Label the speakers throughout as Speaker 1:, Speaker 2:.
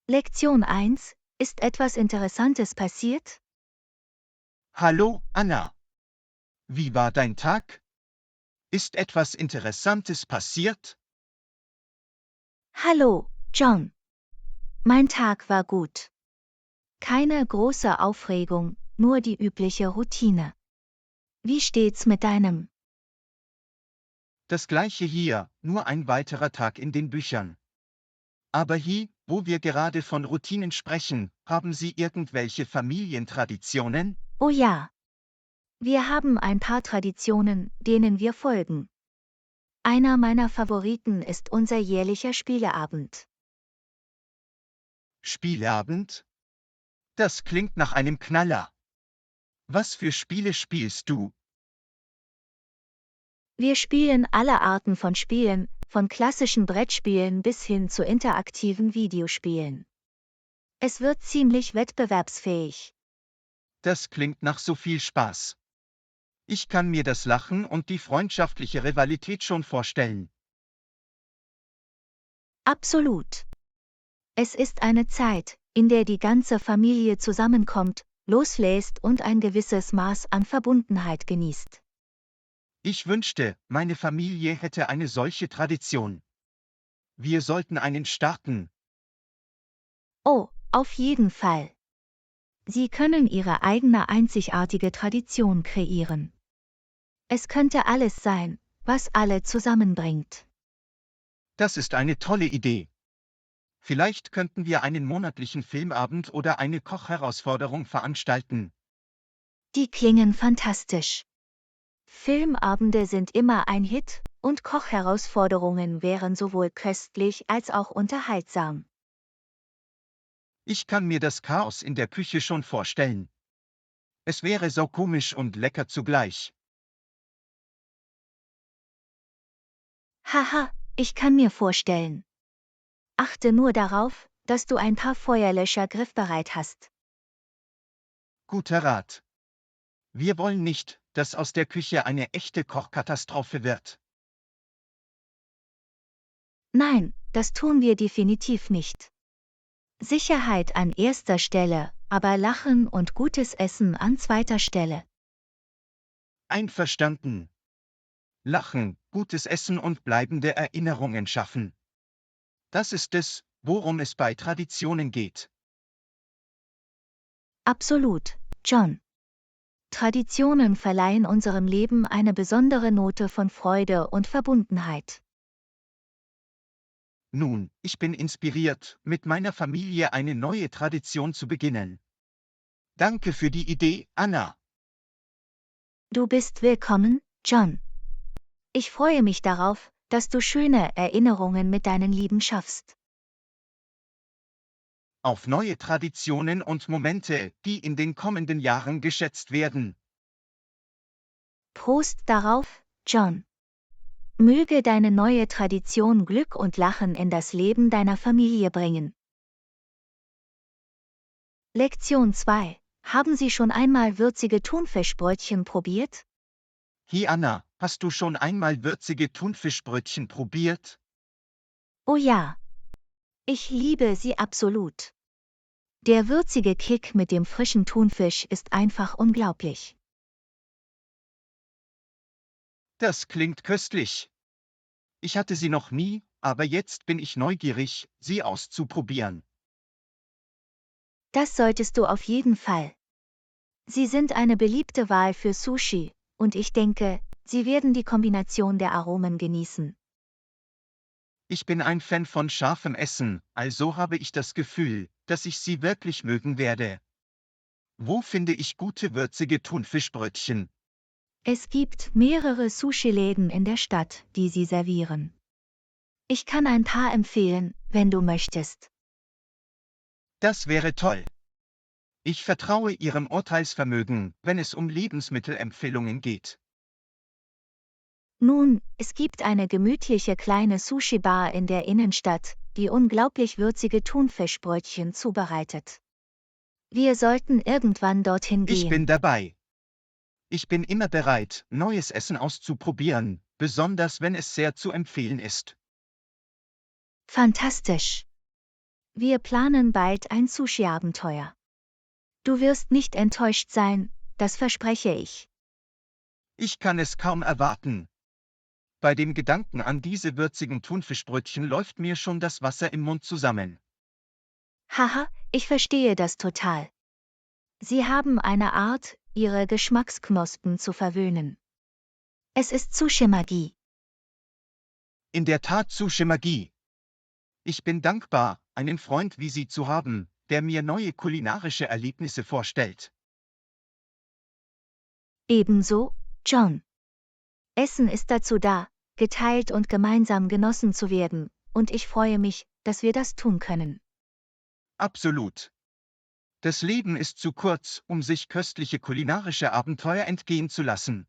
Speaker 1: Lektion 1. Ist etwas Interessantes passiert?
Speaker 2: Hallo, Anna. Wie war dein Tag? Ist etwas Interessantes passiert?
Speaker 1: Hallo, John. Mein Tag war gut. Keine große Aufregung, nur die übliche Routine. Wie steht's mit deinem?
Speaker 2: Das gleiche hier, nur ein weiterer Tag in den Büchern. Aber hier, wo wir gerade von Routinen sprechen, haben Sie irgendwelche Familientraditionen?
Speaker 1: Oh ja. Wir haben ein paar Traditionen, denen wir folgen. Einer meiner Favoriten ist unser jährlicher Spieleabend.
Speaker 2: Spieleabend? Das klingt nach einem Knaller. Was für Spiele spielst du?
Speaker 1: Wir spielen alle Arten von Spielen, von klassischen Brettspielen bis hin zu interaktiven Videospielen. Es wird ziemlich wettbewerbsfähig.
Speaker 2: Das klingt nach so viel Spaß. Ich kann mir das Lachen und die freundschaftliche Rivalität schon vorstellen.
Speaker 1: Absolut. Es ist eine Zeit, in der die ganze Familie zusammenkommt, loslässt und ein gewisses Maß an Verbundenheit genießt.
Speaker 2: Ich wünschte, meine Familie hätte eine solche Tradition. Wir sollten einen starten.
Speaker 1: Oh, auf jeden Fall. Sie können Ihre eigene einzigartige Tradition kreieren. Es könnte alles sein, was alle zusammenbringt.
Speaker 2: Das ist eine tolle Idee. Vielleicht könnten wir einen monatlichen Filmabend oder eine Kochherausforderung veranstalten.
Speaker 1: Die klingen fantastisch. Filmabende sind immer ein Hit, und Kochherausforderungen wären sowohl köstlich als auch unterhaltsam.
Speaker 2: Ich kann mir das Chaos in der Küche schon vorstellen. Es wäre so komisch und lecker zugleich.
Speaker 1: Haha, ich kann mir vorstellen. Achte nur darauf, dass du ein paar Feuerlöscher griffbereit hast.
Speaker 2: Guter Rat. Wir wollen nicht, dass aus der Küche eine echte Kochkatastrophe wird.
Speaker 1: Nein, das tun wir definitiv nicht. Sicherheit an erster Stelle, aber Lachen und gutes Essen an zweiter Stelle.
Speaker 2: Einverstanden. Lachen, gutes Essen und bleibende Erinnerungen schaffen. Das ist es, worum es bei Traditionen geht.
Speaker 1: Absolut, John. Traditionen verleihen unserem Leben eine besondere Note von Freude und Verbundenheit.
Speaker 2: Nun, ich bin inspiriert, mit meiner Familie eine neue Tradition zu beginnen. Danke für die Idee, Anna.
Speaker 1: Du bist willkommen, John. Ich freue mich darauf, dass du schöne Erinnerungen mit deinen Lieben schaffst.
Speaker 2: Auf neue Traditionen und Momente, die in den kommenden Jahren geschätzt werden.
Speaker 1: Prost darauf, John. Möge deine neue Tradition Glück und Lachen in das Leben deiner Familie bringen. Lektion 2. Haben Sie schon einmal würzige Thunfischbrötchen probiert?
Speaker 2: Hey Anna, hast du schon einmal würzige Thunfischbrötchen probiert?
Speaker 1: Oh ja. Ich liebe sie absolut. Der würzige Kick mit dem frischen Thunfisch ist einfach unglaublich.
Speaker 2: Das klingt köstlich. Ich hatte sie noch nie, aber jetzt bin ich neugierig, sie auszuprobieren.
Speaker 1: Das solltest du auf jeden Fall. Sie sind eine beliebte Wahl für Sushi, und ich denke, Sie werden die Kombination der Aromen genießen.
Speaker 2: Ich bin ein Fan von scharfem Essen, also habe ich das Gefühl, dass ich sie wirklich mögen werde. Wo finde ich gute würzige Thunfischbrötchen?
Speaker 1: Es gibt mehrere Sushi-Läden in der Stadt, die sie servieren. Ich kann ein paar empfehlen, wenn du möchtest.
Speaker 2: Das wäre toll. Ich vertraue Ihrem Urteilsvermögen, wenn es um Lebensmittelempfehlungen geht.
Speaker 1: Nun, es gibt eine gemütliche kleine Sushi-Bar in der Innenstadt, die unglaublich würzige Thunfischbrötchen zubereitet. Wir sollten irgendwann dorthin
Speaker 2: Ich bin
Speaker 1: gehen.
Speaker 2: dabei. Ich bin immer bereit, neues Essen auszuprobieren, besonders wenn es sehr zu empfehlen ist.
Speaker 1: Fantastisch. Wir planen bald ein Sushi-Abenteuer. Du wirst nicht enttäuscht sein, das verspreche ich.
Speaker 2: Ich kann es kaum erwarten. Bei dem Gedanken an diese würzigen Thunfischbrötchen läuft mir schon das Wasser im Mund zusammen.
Speaker 1: Haha, ich verstehe das total. Sie haben eine Art, ihre Geschmacksknospen zu verwöhnen. Es ist Sushi-Magie.
Speaker 2: In der Tat Sushi-Magie. Ich bin dankbar, einen Freund wie Sie zu haben, der mir neue kulinarische Erlebnisse vorstellt.
Speaker 1: Ebenso, John. Essen ist dazu da, geteilt und gemeinsam genossen zu werden, und ich freue mich, dass wir das tun können.
Speaker 2: Absolut. Das Leben ist zu kurz, um sich köstliche kulinarische Abenteuer entgehen zu lassen.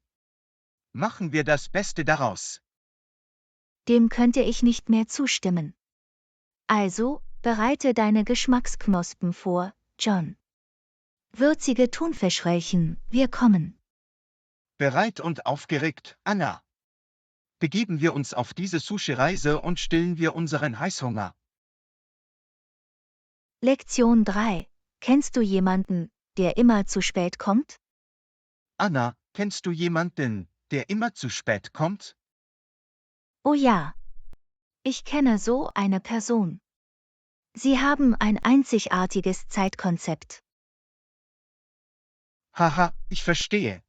Speaker 2: Machen wir das Beste daraus.
Speaker 1: Dem könnte ich nicht mehr zustimmen. Also, bereite deine Geschmacksknospen vor, John. Würzige Thunfischröllchen, wir kommen.
Speaker 2: Bereit und aufgeregt, Anna. Begeben wir uns auf diese Sushi-Reise und stillen wir unseren Heißhunger.
Speaker 1: Lektion 3. Kennst du jemanden, der immer zu spät kommt?
Speaker 2: Anna, kennst du jemanden, der immer zu spät kommt?
Speaker 1: Oh ja. Ich kenne so eine Person. Sie haben ein einzigartiges Zeitkonzept.
Speaker 2: Haha, ich verstehe.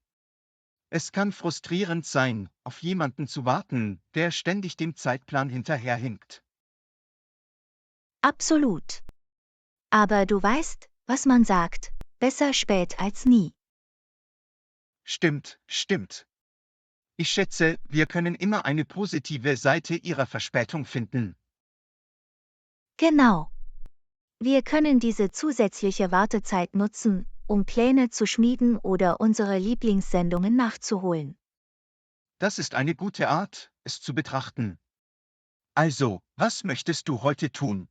Speaker 2: Es kann frustrierend sein, auf jemanden zu warten, der ständig dem Zeitplan hinterherhinkt.
Speaker 1: Absolut. Aber du weißt, was man sagt, besser spät als nie.
Speaker 2: Stimmt, stimmt. Ich schätze, wir können immer eine positive Seite ihrer Verspätung finden.
Speaker 1: Genau. Wir können diese zusätzliche Wartezeit nutzen, um Pläne zu schmieden oder unsere Lieblingssendungen nachzuholen.
Speaker 2: Das ist eine gute Art, es zu betrachten. Also, was möchtest du heute tun?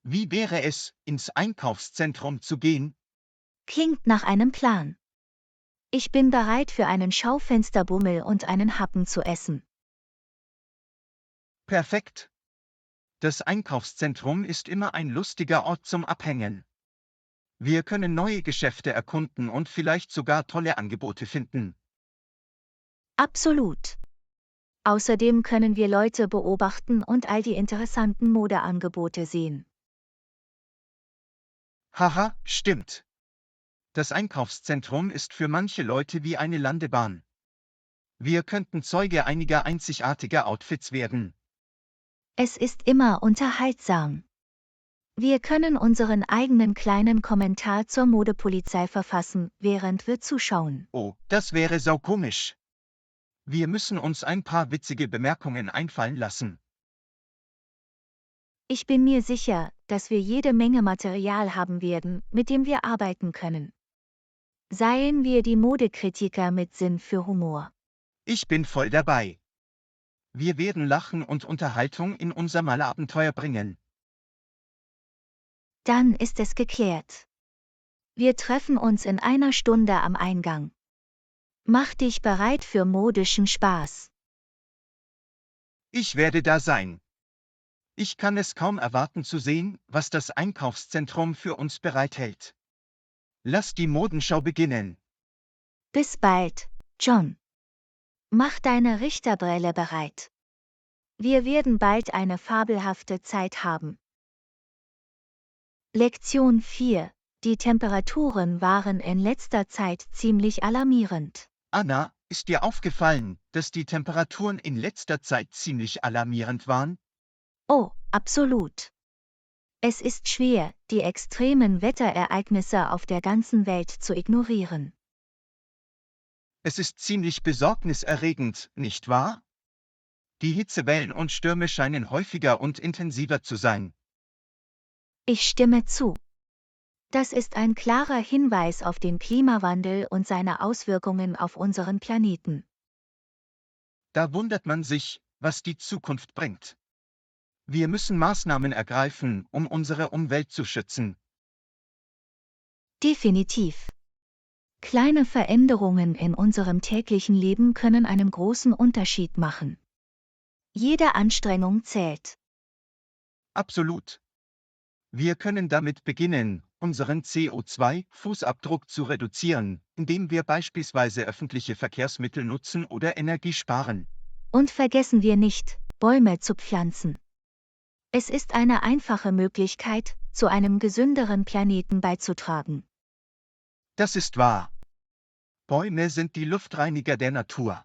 Speaker 2: Wie wäre es, ins Einkaufszentrum zu gehen?
Speaker 1: Klingt nach einem Plan. Ich bin bereit für einen Schaufensterbummel und einen Happen zu essen.
Speaker 2: Perfekt. Das Einkaufszentrum ist immer ein lustiger Ort zum Abhängen. Wir können neue Geschäfte erkunden und vielleicht sogar tolle Angebote finden.
Speaker 1: Absolut. Außerdem können wir Leute beobachten und all die interessanten Modeangebote sehen.
Speaker 2: Haha, stimmt. Das Einkaufszentrum ist für manche Leute wie eine Landebahn. Wir könnten Zeuge einiger einzigartiger Outfits werden.
Speaker 1: Es ist immer unterhaltsam. Wir können unseren eigenen kleinen Kommentar zur Modepolizei verfassen, während wir zuschauen.
Speaker 2: Oh, das wäre saukomisch. Wir müssen uns ein paar witzige Bemerkungen einfallen lassen.
Speaker 1: Ich bin mir sicher, dass wir jede Menge Material haben werden, mit dem wir arbeiten können. Seien wir die Modekritiker mit Sinn für Humor.
Speaker 2: Ich bin voll dabei. Wir werden Lachen und Unterhaltung in unser Malabenteuer bringen.
Speaker 1: Dann ist es geklärt. Wir treffen uns in einer Stunde am Eingang. Mach dich bereit für modischen Spaß.
Speaker 2: Ich werde da sein. Ich kann es kaum erwarten zu sehen, was das Einkaufszentrum für uns bereithält. Lass die Modenschau beginnen.
Speaker 1: Bis bald, John. Mach deine Richterbrille bereit. Wir werden bald eine fabelhafte Zeit haben. Lektion 4. Die Temperaturen waren in letzter Zeit ziemlich alarmierend.
Speaker 2: Anna, ist dir aufgefallen, dass die Temperaturen in letzter Zeit ziemlich alarmierend waren?
Speaker 1: Oh, absolut. Es ist schwer, die extremen Wetterereignisse auf der ganzen Welt zu ignorieren.
Speaker 2: Es ist ziemlich besorgniserregend, nicht wahr? Die Hitzewellen und Stürme scheinen häufiger und intensiver zu sein.
Speaker 1: Ich stimme zu. Das ist ein klarer Hinweis auf den Klimawandel und seine Auswirkungen auf unseren Planeten.
Speaker 2: Da wundert man sich, was die Zukunft bringt. Wir müssen Maßnahmen ergreifen, um unsere Umwelt zu schützen.
Speaker 1: Definitiv. Kleine Veränderungen in unserem täglichen Leben können einen großen Unterschied machen. Jede Anstrengung zählt.
Speaker 2: Absolut. Wir können damit beginnen, unseren CO2-Fußabdruck zu reduzieren, indem wir beispielsweise öffentliche Verkehrsmittel nutzen oder Energie sparen.
Speaker 1: Und vergessen wir nicht, Bäume zu pflanzen. Es ist eine einfache Möglichkeit, zu einem gesünderen Planeten beizutragen.
Speaker 2: Das ist wahr. Bäume sind die Luftreiniger der Natur.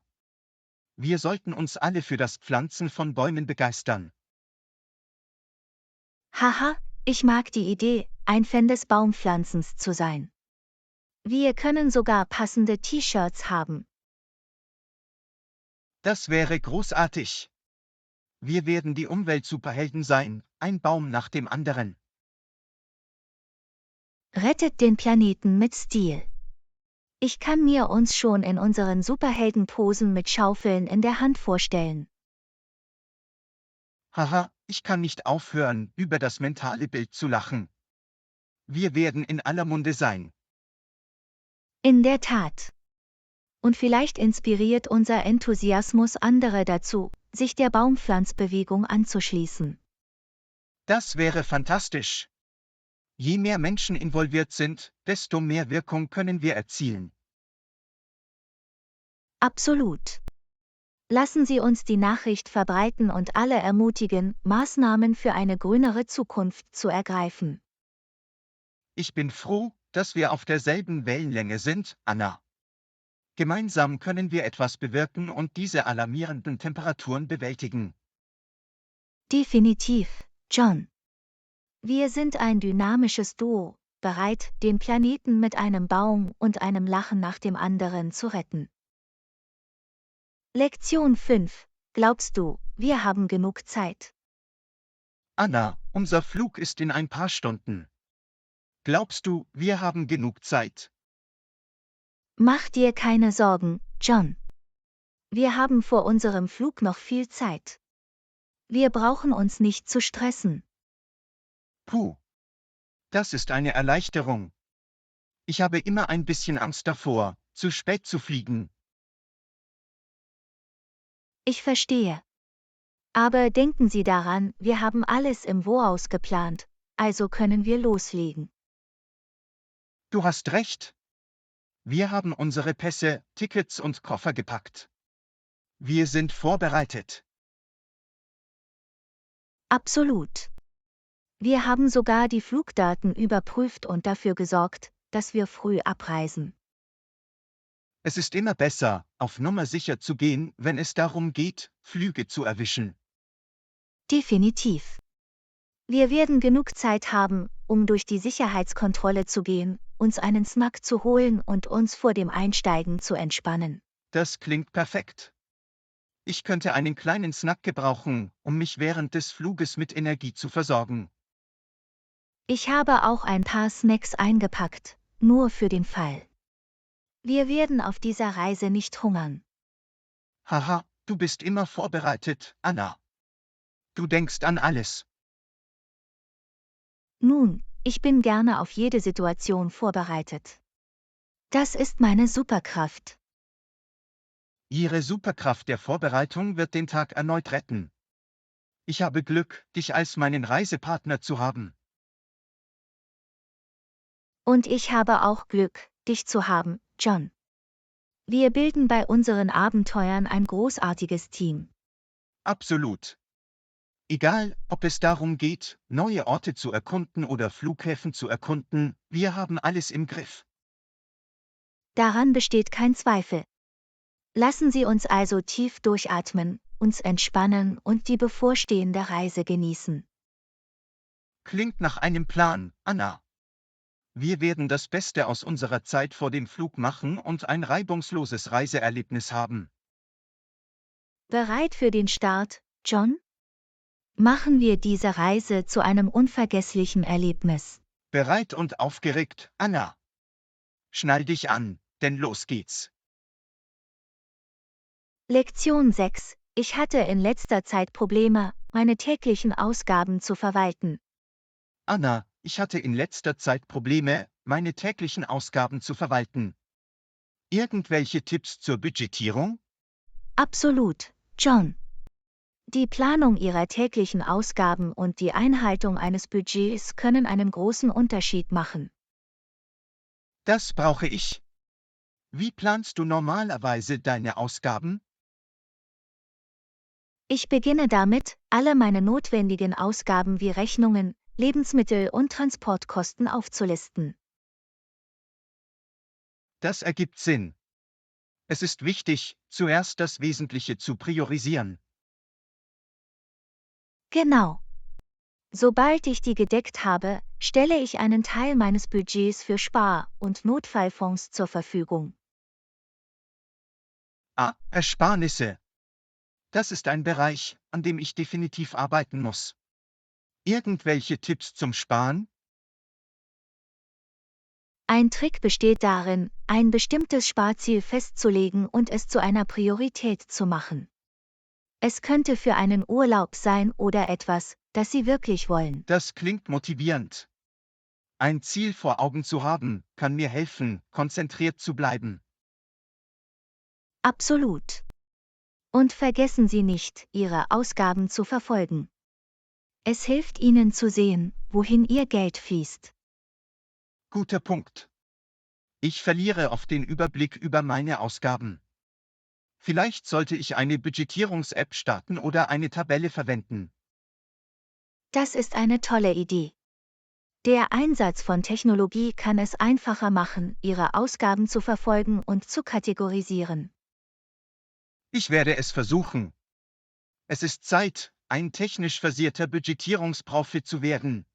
Speaker 2: Wir sollten uns alle für das Pflanzen von Bäumen begeistern.
Speaker 1: Haha, ich mag die Idee, ein Fan des Baumpflanzens zu sein. Wir können sogar passende T-Shirts haben.
Speaker 2: Das wäre großartig. Wir werden die Umweltsuperhelden sein, ein Baum nach dem anderen.
Speaker 1: Rettet den Planeten mit Stil. Ich kann mir uns schon in unseren Superheldenposen mit Schaufeln in der Hand vorstellen.
Speaker 2: Haha, ich kann nicht aufhören, über das mentale Bild zu lachen. Wir werden in aller Munde sein.
Speaker 1: In der Tat. Und vielleicht inspiriert unser Enthusiasmus andere dazu, sich der Baumpflanzbewegung anzuschließen.
Speaker 2: Das wäre fantastisch. Je mehr Menschen involviert sind, desto mehr Wirkung können wir erzielen.
Speaker 1: Absolut. Lassen Sie uns die Nachricht verbreiten und alle ermutigen, Maßnahmen für eine grünere Zukunft zu ergreifen.
Speaker 2: Ich bin froh, dass wir auf derselben Wellenlänge sind, Anna. Gemeinsam können wir etwas bewirken und diese alarmierenden Temperaturen bewältigen.
Speaker 1: Definitiv, John. Wir sind ein dynamisches Duo, bereit, den Planeten mit einem Baum und einem Lachen nach dem anderen zu retten. Lektion 5. Glaubst du, wir haben genug Zeit?
Speaker 2: Anna, unser Flug ist in ein paar Stunden. Glaubst du, wir haben genug Zeit?
Speaker 1: Mach dir keine Sorgen, John. Wir haben vor unserem Flug noch viel Zeit. Wir brauchen uns nicht zu stressen.
Speaker 2: Puh. Das ist eine Erleichterung. Ich habe immer ein bisschen Angst davor, zu spät zu fliegen.
Speaker 1: Ich verstehe. Aber denken Sie daran, wir haben alles im Voraus geplant, also können wir loslegen.
Speaker 2: Du hast recht. Wir haben unsere Pässe, Tickets und Koffer gepackt. Wir sind vorbereitet.
Speaker 1: Absolut. Wir haben sogar die Flugdaten überprüft und dafür gesorgt, dass wir früh abreisen.
Speaker 2: Es ist immer besser, auf Nummer sicher zu gehen, wenn es darum geht, Flüge zu erwischen.
Speaker 1: Definitiv. Wir werden genug Zeit haben, um durch die Sicherheitskontrolle zu gehen, uns einen Snack zu holen und uns vor dem Einsteigen zu entspannen.
Speaker 2: Das klingt perfekt. Ich könnte einen kleinen Snack gebrauchen, um mich während des Fluges mit Energie zu versorgen.
Speaker 1: Ich habe auch ein paar Snacks eingepackt, nur für den Fall. Wir werden auf dieser Reise nicht hungern.
Speaker 2: Haha, du bist immer vorbereitet, Anna. Du denkst an alles.
Speaker 1: Nun, ich bin gerne auf jede Situation vorbereitet. Das ist meine Superkraft.
Speaker 2: Ihre Superkraft der Vorbereitung wird den Tag erneut retten. Ich habe Glück, dich als meinen Reisepartner zu haben.
Speaker 1: Und ich habe auch Glück, dich zu haben, John. Wir bilden bei unseren Abenteuern ein großartiges Team.
Speaker 2: Absolut. Egal, ob es darum geht, neue Orte zu erkunden oder Flughäfen zu erkunden, wir haben alles im Griff.
Speaker 1: Daran besteht kein Zweifel. Lassen Sie uns also tief durchatmen, uns entspannen und die bevorstehende Reise genießen.
Speaker 2: Klingt nach einem Plan, Anna. Wir werden das Beste aus unserer Zeit vor dem Flug machen und ein reibungsloses Reiseerlebnis haben.
Speaker 1: Bereit für den Start, John? Machen wir diese Reise zu einem unvergesslichen Erlebnis.
Speaker 2: Bereit und aufgeregt, Anna. Schnall dich an, denn los geht's.
Speaker 1: Lektion 6. Ich hatte in letzter Zeit Probleme, meine täglichen Ausgaben zu verwalten.
Speaker 2: Anna, ich hatte in letzter Zeit Probleme, meine täglichen Ausgaben zu verwalten. Irgendwelche Tipps zur Budgetierung?
Speaker 1: Absolut, John. Die Planung Ihrer täglichen Ausgaben und die Einhaltung eines Budgets können einen großen Unterschied machen.
Speaker 2: Das brauche ich. Wie planst du normalerweise deine Ausgaben?
Speaker 1: Ich beginne damit, alle meine notwendigen Ausgaben wie Rechnungen, Lebensmittel und Transportkosten aufzulisten.
Speaker 2: Das ergibt Sinn. Es ist wichtig, zuerst das Wesentliche zu priorisieren.
Speaker 1: Genau. Sobald ich die gedeckt habe, stelle ich einen Teil meines Budgets für Spar- und Notfallfonds zur Verfügung.
Speaker 2: Ersparnisse. Das ist ein Bereich, an dem ich definitiv arbeiten muss. Irgendwelche Tipps zum Sparen?
Speaker 1: Ein Trick besteht darin, ein bestimmtes Sparziel festzulegen und es zu einer Priorität zu machen. Es könnte für einen Urlaub sein oder etwas, das Sie wirklich wollen.
Speaker 2: Das klingt motivierend. Ein Ziel vor Augen zu haben, kann mir helfen, konzentriert zu bleiben.
Speaker 1: Absolut. Und vergessen Sie nicht, Ihre Ausgaben zu verfolgen. Es hilft Ihnen zu sehen, wohin Ihr Geld fließt.
Speaker 2: Guter Punkt. Ich verliere oft den Überblick über meine Ausgaben. Vielleicht sollte ich eine Budgetierungs-App starten oder eine Tabelle verwenden.
Speaker 1: Das ist eine tolle Idee. Der Einsatz von Technologie kann es einfacher machen, Ihre Ausgaben zu verfolgen und zu kategorisieren.
Speaker 2: Ich werde es versuchen. Es ist Zeit, ein technisch versierter Budgetierungsprofi zu werden.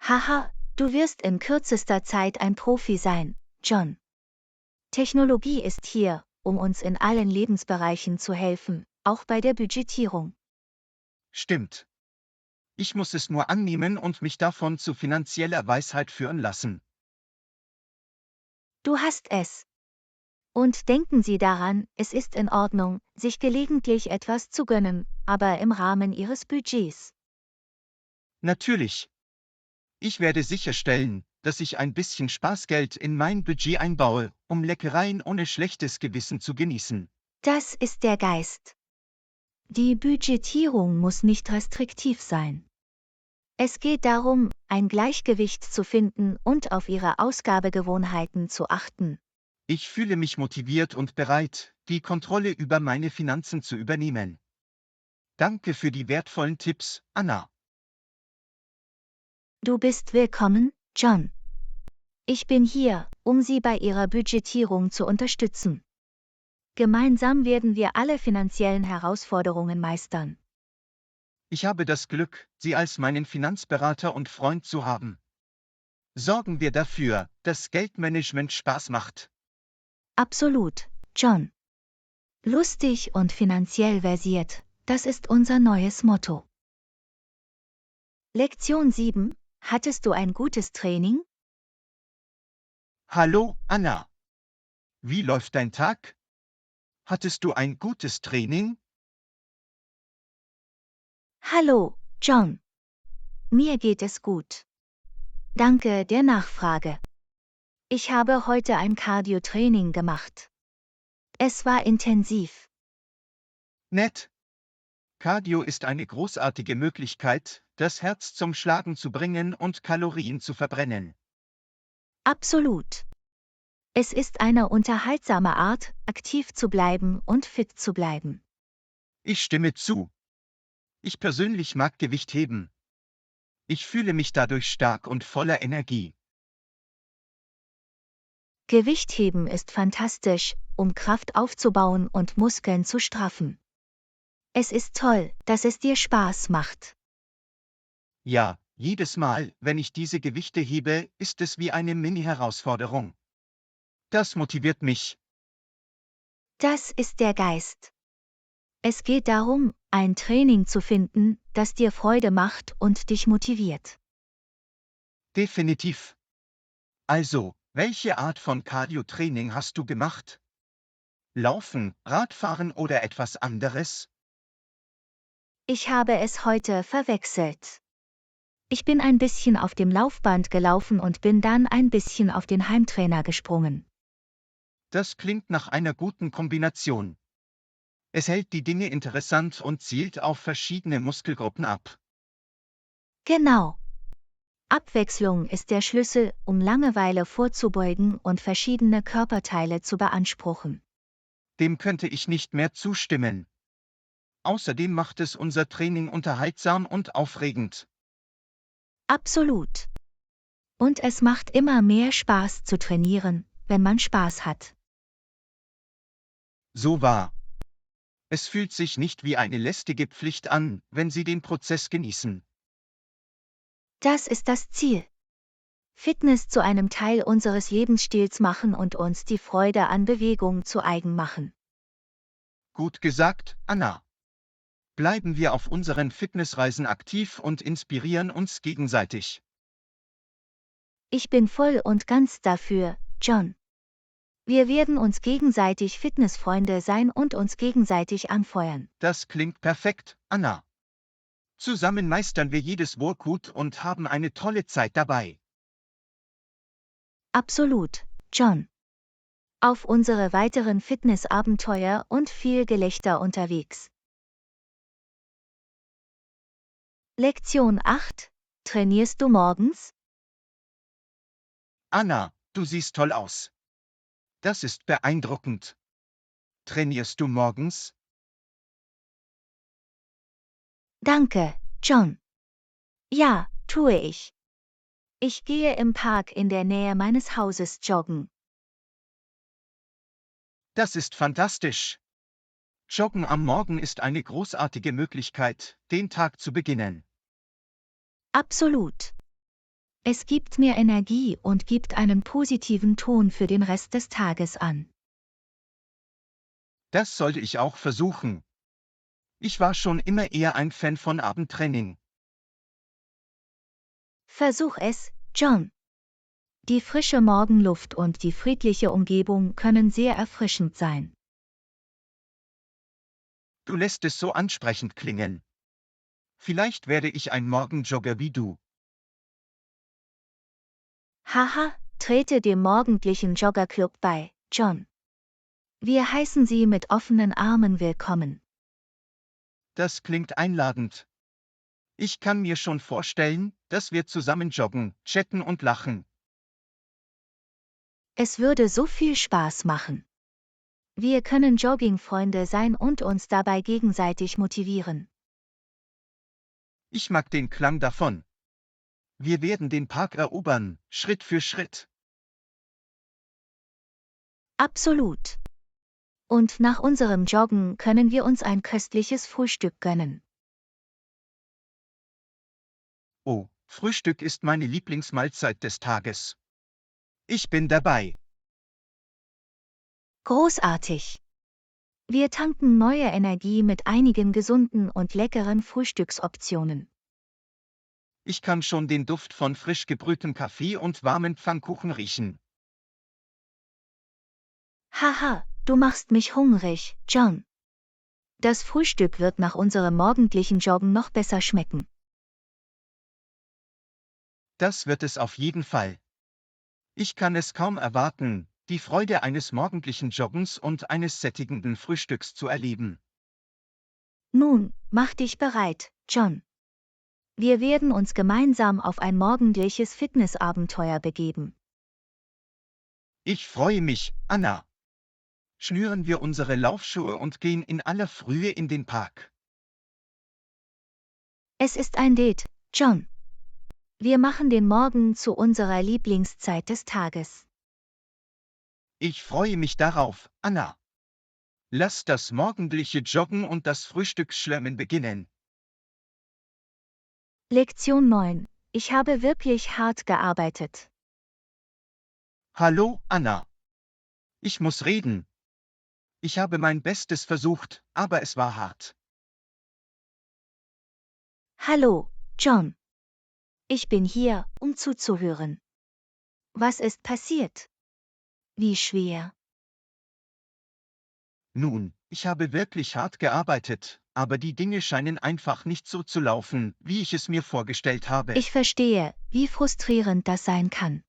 Speaker 1: Haha, du wirst in kürzester Zeit ein Profi sein, John. Technologie ist hier, um uns in allen Lebensbereichen zu helfen, auch bei der Budgetierung.
Speaker 2: Stimmt. Ich muss es nur annehmen und mich davon zu finanzieller Weisheit führen lassen.
Speaker 1: Du hast es. Und denken Sie daran, es ist in Ordnung, sich gelegentlich etwas zu gönnen, aber im Rahmen Ihres Budgets.
Speaker 2: Natürlich. Ich werde sicherstellen, dass ich ein bisschen Spaßgeld in mein Budget einbaue, um Leckereien ohne schlechtes Gewissen zu genießen.
Speaker 1: Das ist der Geist. Die Budgetierung muss nicht restriktiv sein. Es geht darum, ein Gleichgewicht zu finden und auf Ihre Ausgabegewohnheiten zu achten.
Speaker 2: Ich fühle mich motiviert und bereit, die Kontrolle über meine Finanzen zu übernehmen. Danke für die wertvollen Tipps, Anna.
Speaker 1: Du bist willkommen, John. Ich bin hier, um Sie bei Ihrer Budgetierung zu unterstützen. Gemeinsam werden wir alle finanziellen Herausforderungen meistern.
Speaker 2: Ich habe das Glück, Sie als meinen Finanzberater und Freund zu haben. Sorgen wir dafür, dass Geldmanagement Spaß macht.
Speaker 1: Absolut, John. Lustig und finanziell versiert, das ist unser neues Motto. Lektion 7. Hattest du ein gutes Training?
Speaker 2: Hallo, Anna. Wie läuft dein Tag? Hattest du ein gutes Training?
Speaker 1: Hallo, John. Mir geht es gut. Danke der Nachfrage. Ich habe heute ein Cardio-Training gemacht. Es war intensiv.
Speaker 2: Nett. Cardio ist eine großartige Möglichkeit, das Herz zum Schlagen zu bringen und Kalorien zu verbrennen.
Speaker 1: Absolut. Es ist eine unterhaltsame Art, aktiv zu bleiben und fit zu bleiben.
Speaker 2: Ich stimme zu. Ich persönlich mag Gewicht heben. Ich fühle mich dadurch stark und voller Energie.
Speaker 1: Gewichtheben ist fantastisch, um Kraft aufzubauen und Muskeln zu straffen. Es ist toll, dass es dir Spaß macht.
Speaker 2: Ja, jedes Mal, wenn ich diese Gewichte hebe, ist es wie eine Mini-Herausforderung. Das motiviert mich.
Speaker 1: Das ist der Geist. Es geht darum, ein Training zu finden, das dir Freude macht und dich motiviert.
Speaker 2: Definitiv. Also, welche Art von Cardio-Training hast du gemacht? Laufen, Radfahren oder etwas anderes?
Speaker 1: Ich habe es heute verwechselt. Ich bin ein bisschen auf dem Laufband gelaufen und bin dann ein bisschen auf den Heimtrainer gesprungen.
Speaker 2: Das klingt nach einer guten Kombination. Es hält die Dinge interessant und zielt auf verschiedene Muskelgruppen ab.
Speaker 1: Genau. Abwechslung ist der Schlüssel, um Langeweile vorzubeugen und verschiedene Körperteile zu beanspruchen.
Speaker 2: Dem könnte ich nicht mehr zustimmen. Außerdem macht es unser Training unterhaltsam und aufregend.
Speaker 1: Absolut. Und es macht immer mehr Spaß zu trainieren, wenn man Spaß hat.
Speaker 2: So wahr. Es fühlt sich nicht wie eine lästige Pflicht an, wenn Sie den Prozess genießen.
Speaker 1: Das ist das Ziel. Fitness zu einem Teil unseres Lebensstils machen und uns die Freude an Bewegung zu eigen machen.
Speaker 2: Gut gesagt, Anna. Bleiben wir auf unseren Fitnessreisen aktiv und inspirieren uns gegenseitig.
Speaker 1: Ich bin voll und ganz dafür, John. Wir werden uns gegenseitig Fitnessfreunde sein und uns gegenseitig anfeuern.
Speaker 2: Das klingt perfekt, Anna. Zusammen meistern wir jedes Workout und haben eine tolle Zeit dabei.
Speaker 1: Absolut, John. Auf unsere weiteren Fitnessabenteuer und viel Gelächter unterwegs. Lektion 8. Trainierst du morgens?
Speaker 2: Anna, du siehst toll aus. Das ist beeindruckend. Trainierst du morgens?
Speaker 1: Danke, John. Ja, tue ich. Ich gehe im Park in der Nähe meines Hauses joggen.
Speaker 2: Das ist fantastisch. Joggen am Morgen ist eine großartige Möglichkeit, den Tag zu beginnen.
Speaker 1: Absolut. Es gibt mir Energie und gibt einen positiven Ton für den Rest des Tages an.
Speaker 2: Das sollte ich auch versuchen. Ich war schon immer eher ein Fan von Abendtraining.
Speaker 1: Versuch es, John. Die frische Morgenluft und die friedliche Umgebung können sehr erfrischend sein.
Speaker 2: Du lässt es so ansprechend klingen. Vielleicht werde ich ein Morgenjogger wie du.
Speaker 1: Haha, trete dem morgendlichen Joggerclub bei, John. Wir heißen Sie mit offenen Armen willkommen.
Speaker 2: Das klingt einladend. Ich kann mir schon vorstellen, dass wir zusammen joggen, chatten und lachen.
Speaker 1: Es würde so viel Spaß machen. Wir können Joggingfreunde sein und uns dabei gegenseitig motivieren.
Speaker 2: Ich mag den Klang davon. Wir werden den Park erobern, Schritt für Schritt.
Speaker 1: Absolut. Und nach unserem Joggen können wir uns ein köstliches Frühstück gönnen.
Speaker 2: Oh, Frühstück ist meine Lieblingsmahlzeit des Tages. Ich bin dabei.
Speaker 1: Großartig. Wir tanken neue Energie mit einigen gesunden und leckeren Frühstücksoptionen.
Speaker 2: Ich kann schon den Duft von frisch gebrühtem Kaffee und warmen Pfannkuchen riechen.
Speaker 1: Haha, du machst mich hungrig, John. Das Frühstück wird nach unserem morgendlichen Joggen noch besser schmecken.
Speaker 2: Das wird es auf jeden Fall. Ich kann es kaum erwarten, die Freude eines morgendlichen Joggens und eines sättigenden Frühstücks zu erleben.
Speaker 1: Nun, mach dich bereit, John. Wir werden uns gemeinsam auf ein morgendliches Fitnessabenteuer begeben.
Speaker 2: Ich freue mich, Anna. Schnüren wir unsere Laufschuhe und gehen in aller Frühe in den Park.
Speaker 1: Es ist ein Date, John. Wir machen den Morgen zu unserer Lieblingszeit des Tages.
Speaker 2: Ich freue mich darauf, Anna. Lass das morgendliche Joggen und das Frühstücksschlemmen beginnen.
Speaker 1: Lektion 9. Ich habe wirklich hart gearbeitet.
Speaker 2: Hallo, Anna. Ich muss reden. Ich habe mein Bestes versucht, aber es war hart.
Speaker 1: Hallo, John. Ich bin hier, um zuzuhören. Was ist passiert? Wie schwer?
Speaker 2: Nun, ich habe wirklich hart gearbeitet, aber die Dinge scheinen einfach nicht so zu laufen, wie ich es mir vorgestellt habe.
Speaker 1: Ich verstehe, wie frustrierend das sein kann.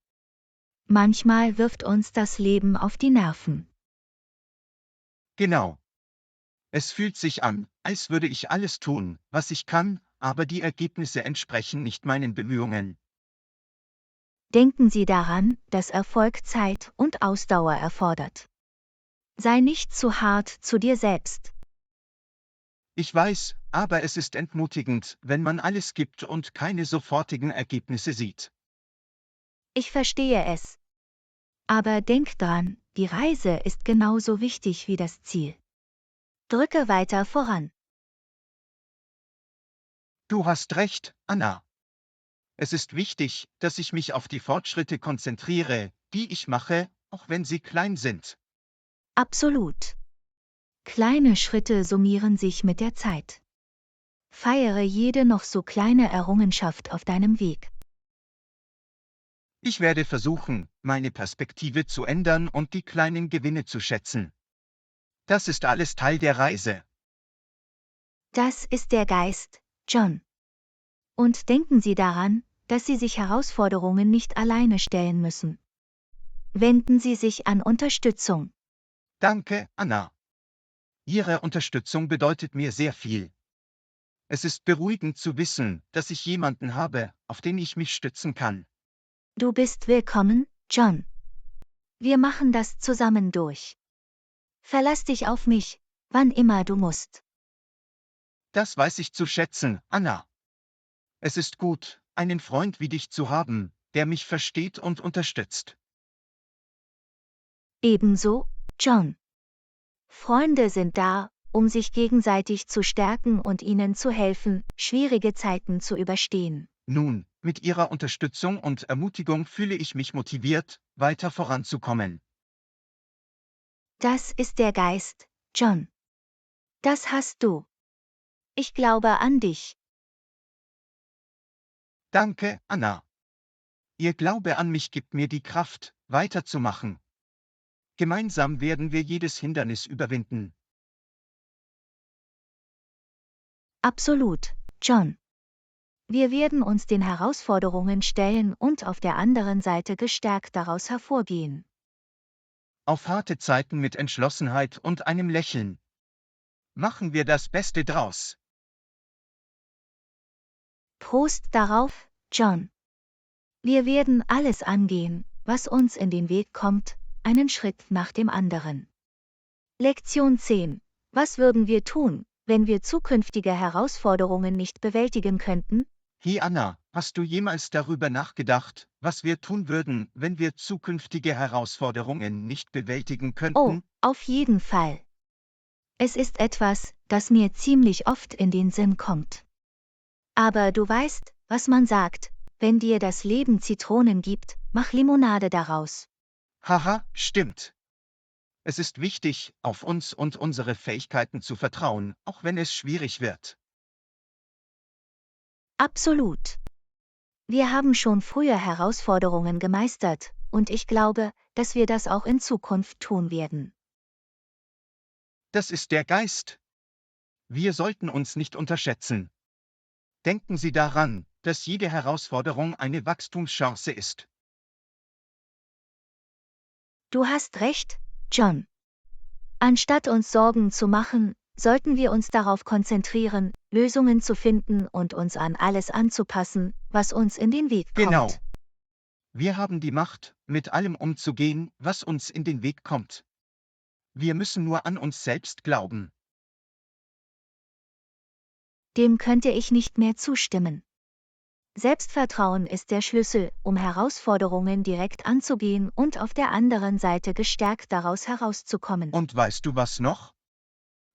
Speaker 1: Manchmal wirft uns das Leben auf die Nerven.
Speaker 2: Genau. Es fühlt sich an, als würde ich alles tun, was ich kann, aber die Ergebnisse entsprechen nicht meinen Bemühungen.
Speaker 1: Denken Sie daran, dass Erfolg Zeit und Ausdauer erfordert. Sei nicht zu hart zu dir selbst.
Speaker 2: Ich weiß, aber es ist entmutigend, wenn man alles gibt und keine sofortigen Ergebnisse sieht.
Speaker 1: Ich verstehe es. Aber denk dran, die Reise ist genauso wichtig wie das Ziel. Drücke weiter voran.
Speaker 2: Du hast recht, Anna. Es ist wichtig, dass ich mich auf die Fortschritte konzentriere, die ich mache, auch wenn sie klein sind.
Speaker 1: Absolut. Kleine Schritte summieren sich mit der Zeit. Feiere jede noch so kleine Errungenschaft auf deinem Weg.
Speaker 2: Ich werde versuchen, meine Perspektive zu ändern und die kleinen Gewinne zu schätzen. Das ist alles Teil der Reise.
Speaker 1: Das ist der Geist, John. Und denken Sie daran, dass Sie sich Herausforderungen nicht alleine stellen müssen. Wenden Sie sich an Unterstützung.
Speaker 2: Danke, Anna. Ihre Unterstützung bedeutet mir sehr viel. Es ist beruhigend zu wissen, dass ich jemanden habe, auf den ich mich stützen kann.
Speaker 1: Du bist willkommen, John. Wir machen das zusammen durch. Verlass dich auf mich, wann immer du musst.
Speaker 2: Das weiß ich zu schätzen, Anna. Es ist gut, einen Freund wie dich zu haben, der mich versteht und unterstützt.
Speaker 1: Ebenso, John. Freunde sind da, um sich gegenseitig zu stärken und ihnen zu helfen, schwierige Zeiten zu überstehen.
Speaker 2: Nun, mit Ihrer Unterstützung und Ermutigung fühle ich mich motiviert, weiter voranzukommen.
Speaker 1: Das ist der Geist, John. Das hast du. Ich glaube an dich.
Speaker 2: Danke, Anna. Ihr Glaube an mich gibt mir die Kraft, weiterzumachen. Gemeinsam werden wir jedes Hindernis überwinden.
Speaker 1: Absolut, John. Wir werden uns den Herausforderungen stellen und auf der anderen Seite gestärkt daraus hervorgehen.
Speaker 2: Auf harte Zeiten mit Entschlossenheit und einem Lächeln. Machen wir das Beste draus.
Speaker 1: Prost darauf, John. Wir werden alles angehen, was uns in den Weg kommt, einen Schritt nach dem anderen. Lektion 10. Was würden wir tun, wenn wir zukünftige Herausforderungen nicht bewältigen könnten?
Speaker 2: Hey Anna, hast du jemals darüber nachgedacht, was wir tun würden, wenn wir zukünftige Herausforderungen nicht bewältigen
Speaker 1: Oh,
Speaker 2: könnten?
Speaker 1: auf jeden Fall. Es ist etwas, das mir ziemlich oft in den Sinn kommt. Aber du weißt, was man sagt, wenn dir das Leben Zitronen gibt, mach Limonade daraus.
Speaker 2: Haha, stimmt. Es ist wichtig, auf uns und unsere Fähigkeiten zu vertrauen, auch wenn es schwierig wird.
Speaker 1: Absolut. Wir haben schon früher Herausforderungen gemeistert, und ich glaube, dass wir das auch in Zukunft tun werden.
Speaker 2: Das ist der Geist. Wir sollten uns nicht unterschätzen. Denken Sie daran, dass jede Herausforderung eine Wachstumschance ist.
Speaker 1: Du hast recht, John. Anstatt uns Sorgen zu machen, sollten wir uns darauf konzentrieren, Lösungen zu finden und uns an alles anzupassen, was uns in den Weg kommt.
Speaker 2: Genau. Wir haben die Macht, mit allem umzugehen, was uns in den Weg kommt. Wir müssen nur an uns selbst glauben.
Speaker 1: Dem könnte ich nicht mehr zustimmen. Selbstvertrauen ist der Schlüssel, um Herausforderungen direkt anzugehen und auf der anderen Seite gestärkt daraus herauszukommen.
Speaker 2: Und weißt du was noch?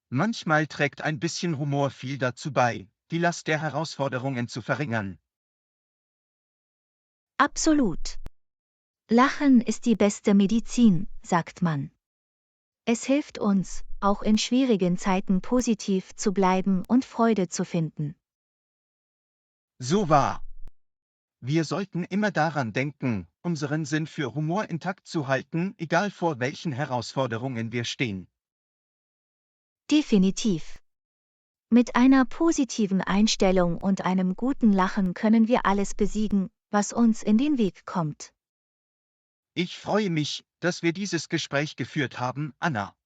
Speaker 2: Manchmal trägt ein bisschen Humor viel dazu bei, die Last der Herausforderungen zu verringern.
Speaker 1: Absolut. Lachen ist die beste Medizin, sagt man. Es hilft uns, auch in schwierigen Zeiten positiv zu bleiben und Freude zu finden.
Speaker 2: So wahr. Wir sollten immer daran denken, unseren Sinn für Humor intakt zu halten, egal vor welchen Herausforderungen wir stehen.
Speaker 1: Definitiv. Mit einer positiven Einstellung und einem guten Lachen können wir alles besiegen, was uns in den Weg kommt.
Speaker 2: Ich freue mich, dass wir dieses Gespräch geführt haben, Anna.